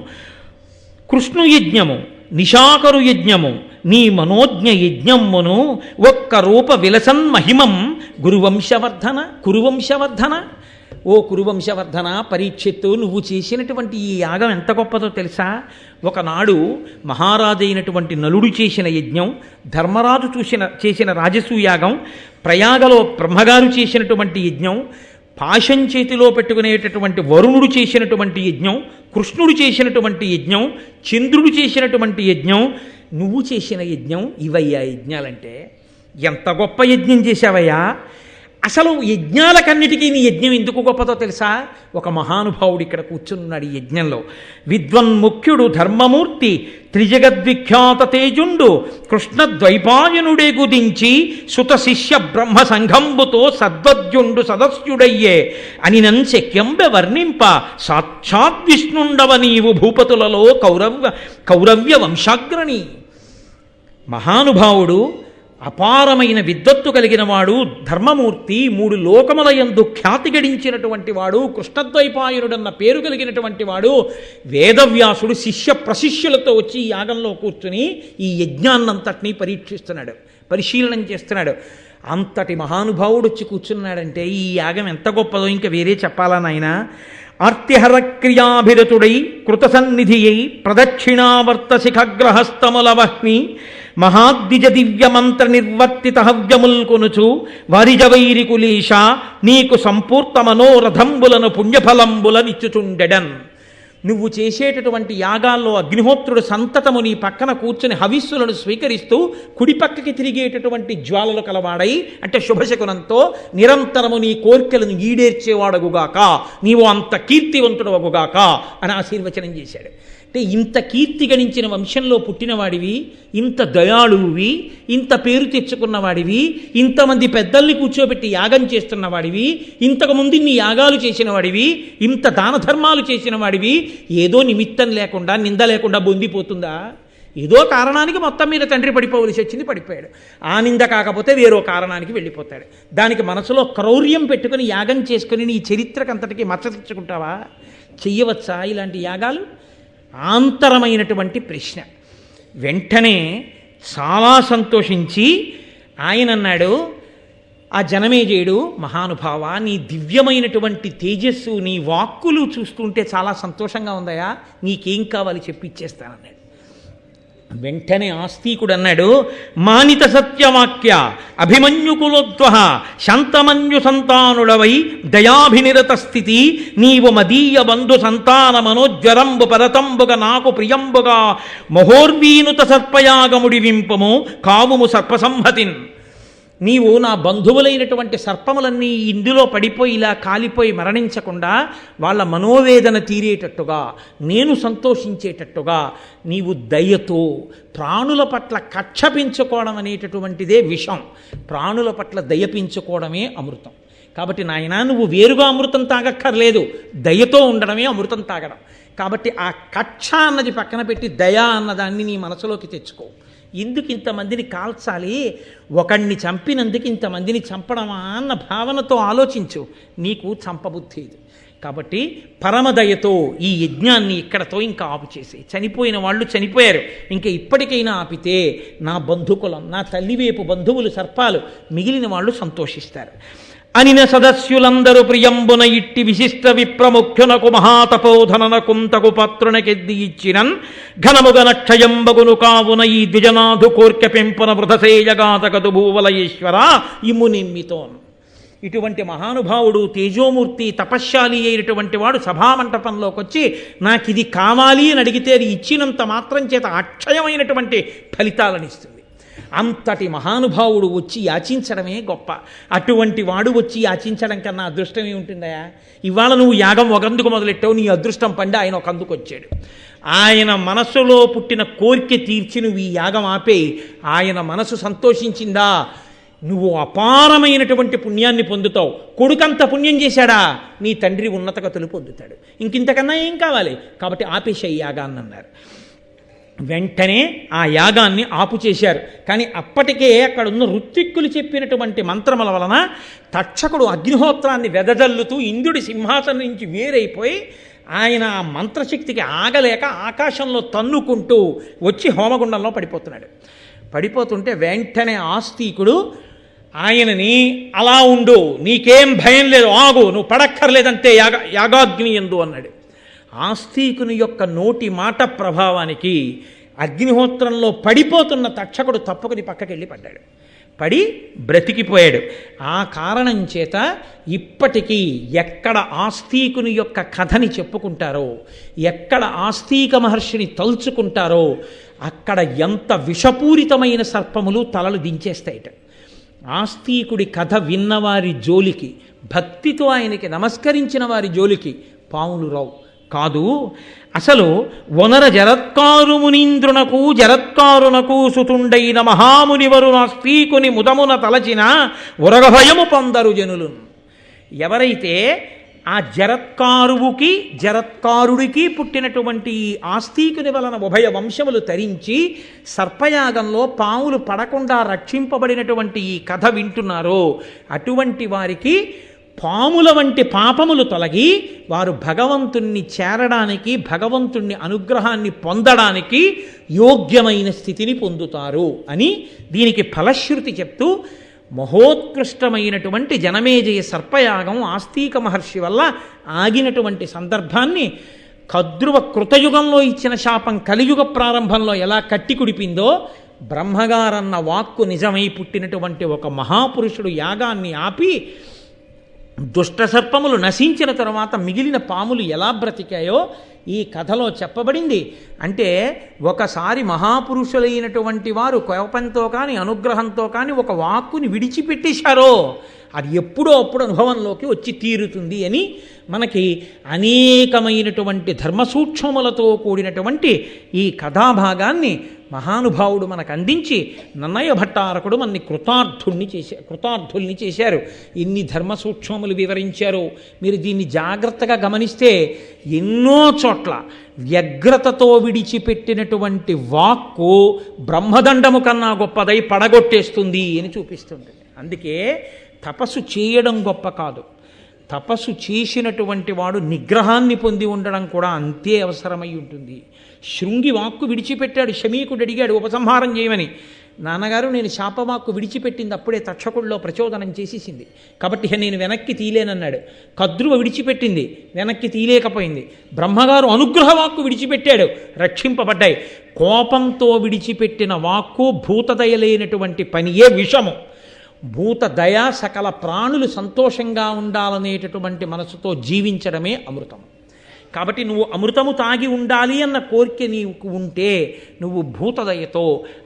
కృష్ణు యజ్ఞము, నిశాకరు యజ్ఞము, నీ మనోజ్ఞ యజ్ఞమ్మును ఒక్క రూప విలసన్ మహిమం గురువంశవర్ధన కురువంశవర్ధన. ఓ కురువంశవర్ధన, పరీక్షిత్తు, నువ్వు చేసినటువంటి ఈ యాగం ఎంత గొప్పదో తెలుసా? ఒకనాడు మహారాజు అయినటువంటి నలుడు చేసిన యజ్ఞం, ధర్మరాజు చేసిన రాజసూయాగం, ప్రయాగలో బ్రహ్మగారు చేసినటువంటి యజ్ఞం, పాశం చేతిలో పెట్టుకునేటటువంటి వరుణుడు చేసినటువంటి యజ్ఞం, కృష్ణుడు చేసినటువంటి యజ్ఞం, చంద్రుడు చేసినటువంటి యజ్ఞం, నువ్వు చేసిన యజ్ఞం, ఇవయ్యా యజ్ఞాలంటే. ఎంత గొప్ప యజ్ఞం చేశావయ్యా! అసలు యజ్ఞాలకన్నిటికీ నీ యజ్ఞం ఎందుకు గొప్పదో తెలుసా? ఒక మహానుభావుడు ఇక్కడ కూర్చున్నాడు ఈ యజ్ఞంలో. విద్వన్ముఖ్యుడు ధర్మమూర్తి త్రిజగద్విఖ్యాత తేజుండు కృష్ణద్వైపాయనుడే గుదించి సుత శిష్య బ్రహ్మ సంఘంబుతో సద్వద్యుండు సదస్యుడయ్యే అని శక్యంబె వర్ణింప సాక్షాద్విష్ణుండవ నీవు భూపతులలో కౌరవ్య వంశాగ్రణి. మహానుభావుడు, అపారమైన విద్వత్తు కలిగిన వాడు, ధర్మమూర్తి, 3 లోకములయందు ఖ్యాతి గడించినటువంటి వాడు, కృష్ణద్వైపాయనుడన్న పేరు కలిగినటువంటి వాడు, వేదవ్యాసుడు శిష్య ప్రశిష్యులతో వచ్చి ఈ యాగంలో కూర్చుని ఈ యజ్ఞాన్నంతటినీ పరీక్షిస్తున్నాడు, పరిశీలనం చేస్తున్నాడు. అంతటి మహానుభావుడు వచ్చి కూర్చున్నాడంటే ఈ యాగం ఎంత గొప్పదో ఇంకా వేరే చెప్పాలా నాయనా? ఆర్తిహర క్రియాభిరతుడై కృతసన్నిధి అయి ప్రదక్షిణావర్త శిఖగ్రహస్తములవహ్ని మహాద్విజ దివ్యమంత్ర నిర్వర్తిత హవ్యముల్కొనుచు వారిజవైరికులీష నీకు సంపూర్త మనోరథంబులను పుణ్యఫలంబులనిచ్చుచుండెడన్. నువ్వు చేసేటటువంటి యాగాల్లో అగ్నిహోత్రుడు సంతతము నీ పక్కన కూర్చుని హవిస్సులను స్వీకరిస్తూ కుడి పక్కకి తిరిగేటటువంటి జ్వాలలు కలవాడై, అంటే శుభశకునంతో నిరంతరము నీ కోర్కెలను ఈడేర్చేవాడగుగాక, నీవు అంత కీర్తివంతుడవగుగాక అని ఆశీర్వచనం చేశాడు. అంటే ఇంత కీర్తి గణించిన వంశంలో పుట్టినవాడివి, ఇంత దయాళువి, ఇంత పేరు తెచ్చుకున్నవాడివి, ఇంతమంది పెద్దల్ని కూర్చోబెట్టి యాగం చేస్తున్నవాడివి, ఇంతకుముందు ఇన్ని యాగాలు చేసిన వాడివి, ఇంత దాన ధర్మాలు చేసిన వాడివి, ఏదో నిమిత్తం లేకుండా నింద లేకుండా బొందిపోతుందా? ఏదో కారణానికి మొత్తం మీద తండ్రి పడిపోవలసి వచ్చింది, పడిపోయాడు. ఆ నింద కాకపోతే వేరో కారణానికి వెళ్ళిపోతాడు. దానికి మనసులో క్రౌర్యం పెట్టుకుని యాగం చేసుకుని నీ చరిత్రకంతటికి మచ్చ తెచ్చుకుంటావా? చెయ్యవచ్చా ఇలాంటి యాగాలు? ఆంతరమైనటువంటి ప్రశ్న. వెంటనే చాలా సంతోషించి ఆయన అన్నాడు, ఆ జనమేజయుడు, మహానుభావ, నీ దివ్యమైనటువంటి తేజస్సు, నీ వాక్కులు చూస్తుంటే చాలా సంతోషంగా ఉందయా, నీకేం కావాలి చెప్పి ఇచ్చేస్తానన్నాడు. వెంటనే ఆస్తికుడు అన్నాడు, మానిత సత్యవాక్య అభిమన్యుకులోద్వహ శాంతమన్యు సంతానుడవై దయాభినిరత స్థితి నీవు మదీయ బంధు సంతాన మనోజ్వరంబు పరతంబుగా నాకు ప్రియంబుగా మహోర్వీనుత సర్పయాగముడి వింపము కావుము సర్పసంహతిన్. నీవు నా బంధువులైనటువంటి సర్పములన్నీ ఇందులో పడిపోయి ఇలా కాలిపోయి మరణించకుండా వాళ్ళ మనోవేదన తీరేటట్టుగా, నేను సంతోషించేటట్టుగా నీవు దయతో, ప్రాణుల పట్ల కక్ష పెంచుకోవడం అనేటటువంటిదే విషం, ప్రాణుల పట్ల దయ పెంచుకోవడమే అమృతం. కాబట్టి నాయనా, నువ్వు వేరుగా అమృతం తాగక్కర్లేదు, దయతో ఉండడమే అమృతం తాగడం. కాబట్టి ఆ కక్ష అన్నది పక్కన పెట్టి దయ అన్నదాన్ని నీ మనసులోకి తెచ్చుకో. ఎందుకు ఇంతమందిని కాల్చాలి, ఒకణ్ణి చంపినందుకు ఇంతమందిని చంపడమా అన్న భావనతో ఆలోచించు, నీకు చంపబుద్ధి ఇది. కాబట్టి పరమదయతో ఈ యజ్ఞాన్ని ఇక్కడతో ఇంకా ఆపు చేసి, చనిపోయిన వాళ్ళు చనిపోయారు, ఇంకా ఇప్పటికైనా ఆపితే నా బంధుకులం, నా తల్లివేపు బంధువులు సర్పాలు, మిగిలిన వాళ్ళు సంతోషిస్తారు. అనిన సదస్యులందరూ ప్రియంబున ఇట్టి విశిష్ట విప్రముఖ్యునకు మహాతపోధననకుంతకు పాత్రునకెద్ది ఇచ్చినన్ ఘనముగన క్షయంబగును కావున ఈ ద్విజనాథు కోర్కె పెంపున వృధసేయగాతకదు భూవలయేశ్వర ఇమ్ము నిమ్మితోన్. ఇటువంటి మహానుభావుడు, తేజోమూర్తి, తపశ్శాలి అయినటువంటి వాడు సభామంటపంలోకి వచ్చి నాకు ఇది కావాలి అని అడిగితే అది ఇచ్చినంత మాత్రం చేత అక్షయమైనటువంటి ఫలితాలను ఇస్తుంది. అంతటి మహానుభావుడు వచ్చి యాచించడమే గొప్ప. అటువంటి వాడు వచ్చి యాచించడం కన్నా అదృష్టం ఏముంటుందయా? ఇవాళ నువ్వు యాగం ఒకందుకు మొదలెట్టావు, నీ అదృష్టం పండి ఆయన ఒకందుకు వచ్చాడు. ఆయన మనస్సులో పుట్టిన కోరిక తీర్చి నువ్వు ఈ యాగం ఆపేయి. ఆయన మనసు సంతోషించిందా, నువ్వు అపారమైనటువంటి పుణ్యాన్ని పొందుతావు. కొడుకంత పుణ్యం చేశాడా, నీ తండ్రి ఉన్నత గతులు పొందుతాడు. ఇంకింతకన్నా ఏం కావాలి? కాబట్టి ఆపేశాయి యాగాన్ని అన్నారు. వెంటనే ఆ యాగాన్ని ఆపు చేశారు. కానీ అప్పటికే అక్కడ ఉన్న ఋత్విక్కులు చెప్పినటువంటి మంత్రముల వలన తక్షకుడు అగ్నిహోత్రాన్ని వెదజల్లుతూ ఇంద్రుడి సింహాసనం నుంచి వేరైపోయి ఆయన ఆ మంత్రశక్తికి ఆగలేక ఆకాశంలో తన్నుకుంటూ వచ్చి హోమగుండంలో పడిపోతున్నాడు. పడిపోతుంటే వెంటనే ఆస్తికుడు ఆయనని అలా ఉండు, నీకేం భయం లేదు, ఆగు, నువ్వు పడక్కర్లేదంతే యాగాగ్ని ఎందు అన్నాడు. ఆస్తికుని యొక్క నోటి మాట ప్రభావానికి అగ్నిహోత్రంలో పడిపోతున్న తక్షకుడు తప్పుకుని పక్కకెళ్ళి పడ్డాడు. పడి బ్రతికిపోయాడు. ఆ కారణం చేత ఇప్పటికీ ఎక్కడ ఆస్తికుని యొక్క కథని చెప్పుకుంటారో, ఎక్కడ ఆస్తిక మహర్షిని తలుచుకుంటారో అక్కడ ఎంత విషపూరితమైన సర్పములు తలలు దించేస్తాయిట. ఆస్తికుడి కథ విన్నవారి జోలికి, భక్తితో ఆయనకి నమస్కరించిన వారి జోలికి పాములు రావు కాదు. అసలు వనర జరత్కారు మునీంద్రునకు జరత్కారునకు సుతుండైన మహామునివరు నాస్తికుని ముదమున తలచిన ఉరగభయము పొందరు జనులు. ఎవరైతే ఆ జరత్కారువుకి జరత్కారుడికి పుట్టినటువంటి ఆస్తికుని వలన ఉభయ వంశములు తరించి సర్పయాగంలో పాములు పడకుండా రక్షింపబడినటువంటి ఈ కథ వింటున్నారో అటువంటి వారికి పాముల వంటి పాపములు తొలగి వారు భగవంతుణ్ణి చేరడానికి, భగవంతుణ్ణి అనుగ్రహాన్ని పొందడానికి యోగ్యమైన స్థితిని పొందుతారు అని దీనికి ఫలశ్రుతి చెప్తూ మహోత్కృష్టమైనటువంటి జనమేజయ సర్పయాగం ఆస్తిక మహర్షి వల్ల ఆగినటువంటి సందర్భాన్ని కద్రువ కృతయుగంలో ఇచ్చిన శాపం కలియుగ ప్రారంభంలో ఎలా కట్టి కుడిపిందో, బ్రహ్మగారన్న వాక్కు నిజమై పుట్టినటువంటి ఒక మహాపురుషుడు యాగాన్ని ఆపి దుష్ట సర్పములు నశించిన తర్వాత మిగిలిన పాములు ఎలా బ్రతికాయో ఈ కథలో చెప్పబడింది. అంటే ఒకసారి మహాపురుషులైనటువంటి వారు కోపంతో కానీ అనుగ్రహంతో కానీ ఒక వాక్కుని విడిచిపెట్టేశారో అది ఎప్పుడో అప్పుడు అనుభవంలోకి వచ్చి తీరుతుంది అని మనకి అనేకమైనటువంటి ధర్మసూక్ష్మములతో కూడినటువంటి ఈ కథాభాగాన్ని మహానుభావుడు మనకు అందించి నన్నయ్య భట్టారకుడు మనని కృతార్థుల్ని చేశారు. ఇన్ని ధర్మసూక్ష్మములు వివరించారు. మీరు దీన్ని జాగ్రత్తగా గమనిస్తే ఎన్నో చోట్ల వ్యగ్రతతో విడిచిపెట్టినటువంటి వాక్కు బ్రహ్మదండము కన్నా గొప్పదై పడగొట్టేస్తుంది అని చూపిస్తుంది. అందుకే తపస్సు చేయడం గొప్ప కాదు, తపస్సు చేసినటువంటి వాడు నిగ్రహాన్ని పొంది ఉండడం కూడా అంతే అవసరమై ఉంటుంది. శృంగి వాక్కు విడిచిపెట్టాడు, శమీకుడు అడిగాడు ఉపసంహారం చేయమని. నాన్నగారు నేను శాపవాక్కు విడిచిపెట్టింది అప్పుడే తక్షకుడిలో ప్రచోదనం చేసేసింది, కాబట్టి నేను వెనక్కి తీలేనన్నాడు. కద్రువ విడిచిపెట్టింది, వెనక్కి తీలేకపోయింది. బ్రహ్మగారు అనుగ్రహవాక్కు విడిచిపెట్టాడు, రక్షింపబడ్డాయి. కోపంతో విడిచిపెట్టిన వాక్కు భూతదయలేనటువంటి పనియే విషము. భూతదయ సకల ప్రాణులు సంతోషంగా ఉండాలనేటటువంటి మనసుతో జీవించడమే అమృతం. కాబట్టి నువ్వు అమృతము తాగి ఉండాలి అన్న కోరిక నీకు ఉంటే నువ్వు భూతదయతో,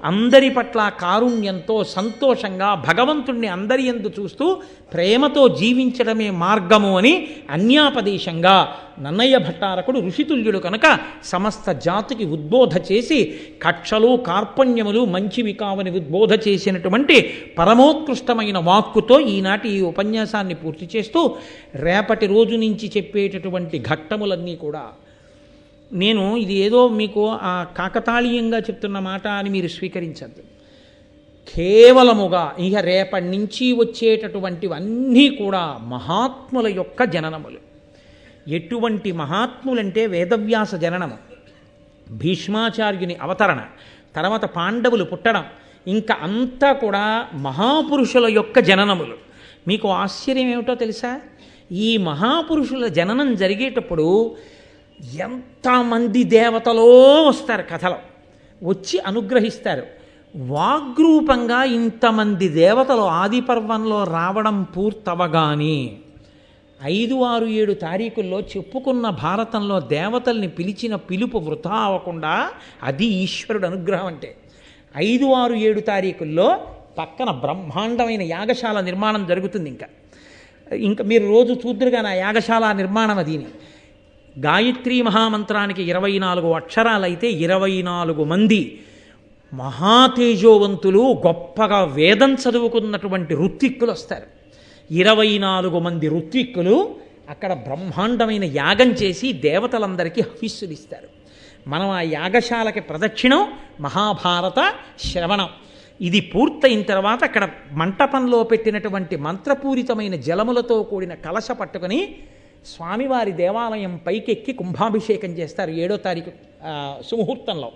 అందరి పట్ల కారుణ్యంతో, సంతోషంగా భగవంతుణ్ణి అందరి యందు చూస్తూ ప్రేమతో జీవించడమే మార్గము అని అన్యాపదేశంగా నన్నయ్య భట్టారకుడు ఋషితుల్యుడు కనుక సమస్త జాతికి ఉద్బోధ చేసి కక్షలు కార్పణ్యములు మంచివి కావని ఉద్బోధ చేసినటువంటి పరమోత్కృష్టమైన వాక్కుతో ఈనాటి ఈ ఉపన్యాసాన్ని పూర్తి చేస్తూ రేపటి రోజు నుంచి చెప్పేటటువంటి ఘట్టములన్నీ కూడా నేను ఇది ఏదో మీకు ఆ కాకతాళీయంగా చెప్తున్న మాట అని మీరు స్వీకరించద్దు. కేవలముగా ఇక రేపటి నుంచి వచ్చేటటువంటివన్నీ కూడా మహాత్ముల యొక్క జననములు. ఎటువంటి మహాత్ములంటే వేదవ్యాస జననము, భీష్మాచార్యుని అవతరణ, తర్వాత పాండవులు పుట్టడం, ఇంకా అంతా కూడా మహాపురుషుల యొక్క జననములు. మీకు ఆశ్చర్యం ఏమిటో తెలుసా? ఈ మహాపురుషుల జననం జరిగేటప్పుడు ఎంతమంది దేవతలో వస్తారు, కథలో వచ్చి అనుగ్రహిస్తారు. వాగ్రూపంగా ఇంతమంది దేవతలు ఆది పర్వంలో రావడం పూర్తవగానే 5, 6, 7 తారీఖుల్లో చెప్పుకున్న భారతంలో దేవతల్ని పిలిచిన పిలుపు వృథా అవ్వకుండా అది ఈశ్వరుడు అనుగ్రహం. అంటే 5, 6, 7 తారీఖుల్లో పక్కన బ్రహ్మాండమైన యాగశాల నిర్మాణం జరుగుతుంది. ఇంకా మీరు రోజు చూద్దురుగా నా యాగశాల నిర్మాణం అదిని. గాయత్రీ మహామంత్రానికి 24 అక్షరాలైతే 24 మంది మహాతేజోవంతులు గొప్పగా వేదం చదువుకున్నటువంటి ఋత్విక్కులు వస్తారు. 24 మంది ఋత్విక్కులు అక్కడ బ్రహ్మాండమైన యాగం చేసి దేవతలందరికీ హవిస్సులు ఇస్తారు. మనం ఆ యాగశాలకి ప్రదక్షిణం, మహాభారత శ్రవణం. ఇది పూర్తయిన తర్వాత అక్కడ మంటపంలో పెట్టినటువంటి మంత్రపూరితమైన జలములతో కూడిన కలశ పట్టుకొని స్వామివారి దేవాలయం పైకెక్కి కుంభాభిషేకం చేస్తారు 7వ తారీఖు సుముహూర్తంలో.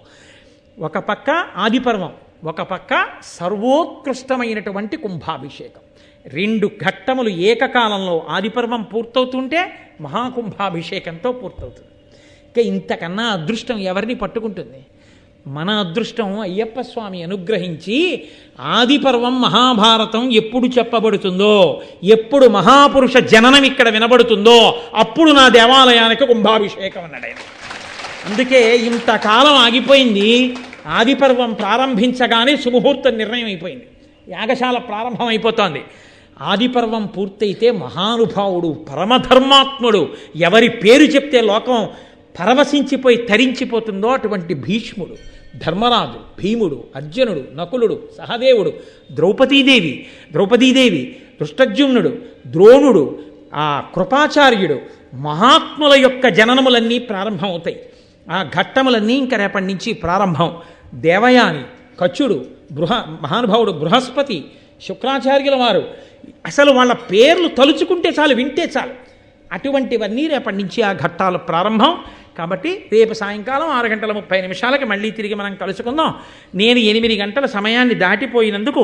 ఒక పక్క ఆదిపర్వం, ఒక పక్క సర్వోత్కృష్టమైనటువంటి కుంభాభిషేకం. 2 ఘట్టములు ఏకకాలంలో ఆదిపర్వం పూర్తవుతుంటే మహాకుంభాభిషేకంతో పూర్తవుతుంది. ఇక ఇంతకన్నా అదృష్టం ఎవరిని పట్టుకుంటుంది? మన అదృష్టం అయ్యప్ప స్వామి అనుగ్రహించి ఆదిపర్వం మహాభారతం ఎప్పుడు చెప్పబడుతుందో, ఎప్పుడు మహాపురుష జననం ఇక్కడ వినబడుతుందో అప్పుడు నా దేవాలయానికి కుంభాభిషేకం అన్నాడు ఆయన. అందుకే ఇంతకాలం ఆగిపోయింది. ఆదిపర్వం ప్రారంభించగానే సుముహూర్తం నిర్ణయం అయిపోయింది, యాగశాల ప్రారంభం అయిపోతోంది. ఆదిపర్వం పూర్తయితే మహానుభావుడు, పరమధర్మాత్ముడు, ఎవరి పేరు చెప్తే లోకం పరవశించిపోయి తరించిపోతుందో అటువంటి భీష్ముడు, ధర్మరాజు, భీముడు, అర్జునుడు, నకులుడు, సహదేవుడు, ద్రౌపదీదేవి, ధృష్టద్యుమ్నుడు, ద్రోణుడు, ఆ కృపాచార్యుడు, మహాత్ముల యొక్క జననములన్నీ ప్రారంభమవుతాయి. ఆ ఘట్టములన్నీ ఇంకా రేపటి నుంచి ప్రారంభం. దేవయాని, కచుడు, మహానుభావుడు బృహస్పతి, శుక్రాచార్యుల వారు, అసలు వాళ్ళ పేర్లు తలుచుకుంటే చాలు, వింటే చాలు. అటువంటివన్నీ రేపటి నుంచి ఆ ఘట్టాలు ప్రారంభం. కాబట్టి రేపు సాయంకాలం 6:30 మళ్ళీ తిరిగి మనం కలుసుకుందాం. నేను 8 గంటల సమయాన్ని దాటిపోయినందుకు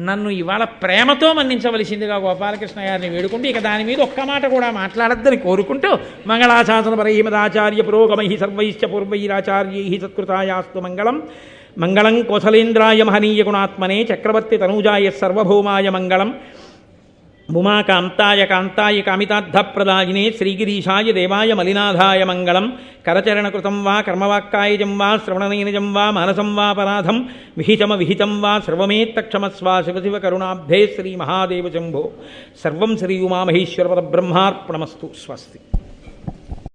నన్ను ఇవాళ ప్రేమతో మన్నించవలసిందిగా గోపాలకృష్ణ గారిని వేడుకుంటూ ఇక దాని మీద ఒక్క మాట కూడా మాట్లాడద్దని కోరుకుంటూ మంగళాశాసన పరైమదాచార్య పురోగమై సర్వైశ్చ పూర్వైరాచార్యై సత్కృతాయాస్తు మంగళం. మంగళం కోసలేంద్రాయ మహనీయ గుణాత్మనే చక్రవర్తి తనూజాయ సర్వభౌమాయ మంగళం. ఉమాకాంతాయ కాంతాయ కామితార్థప్రదాయినే శ్రీగిరీశాయ దేవాయ మలినాథాయ మంగళం. కరచరణకృతం వా కర్మవాక్కాయజం వా శ్రవణనైనజం వా మానసం వా పరాధం విహితం వా సర్వమేత్తక్షమస్వ శివ శివ కరుణాబ్ధే శ్రీ మహాదేవ శంభో. సర్వం శ్రీ ఉమామహేశ్వర పరబ్రహ్మార్పణమస్తు. స్వస్తి.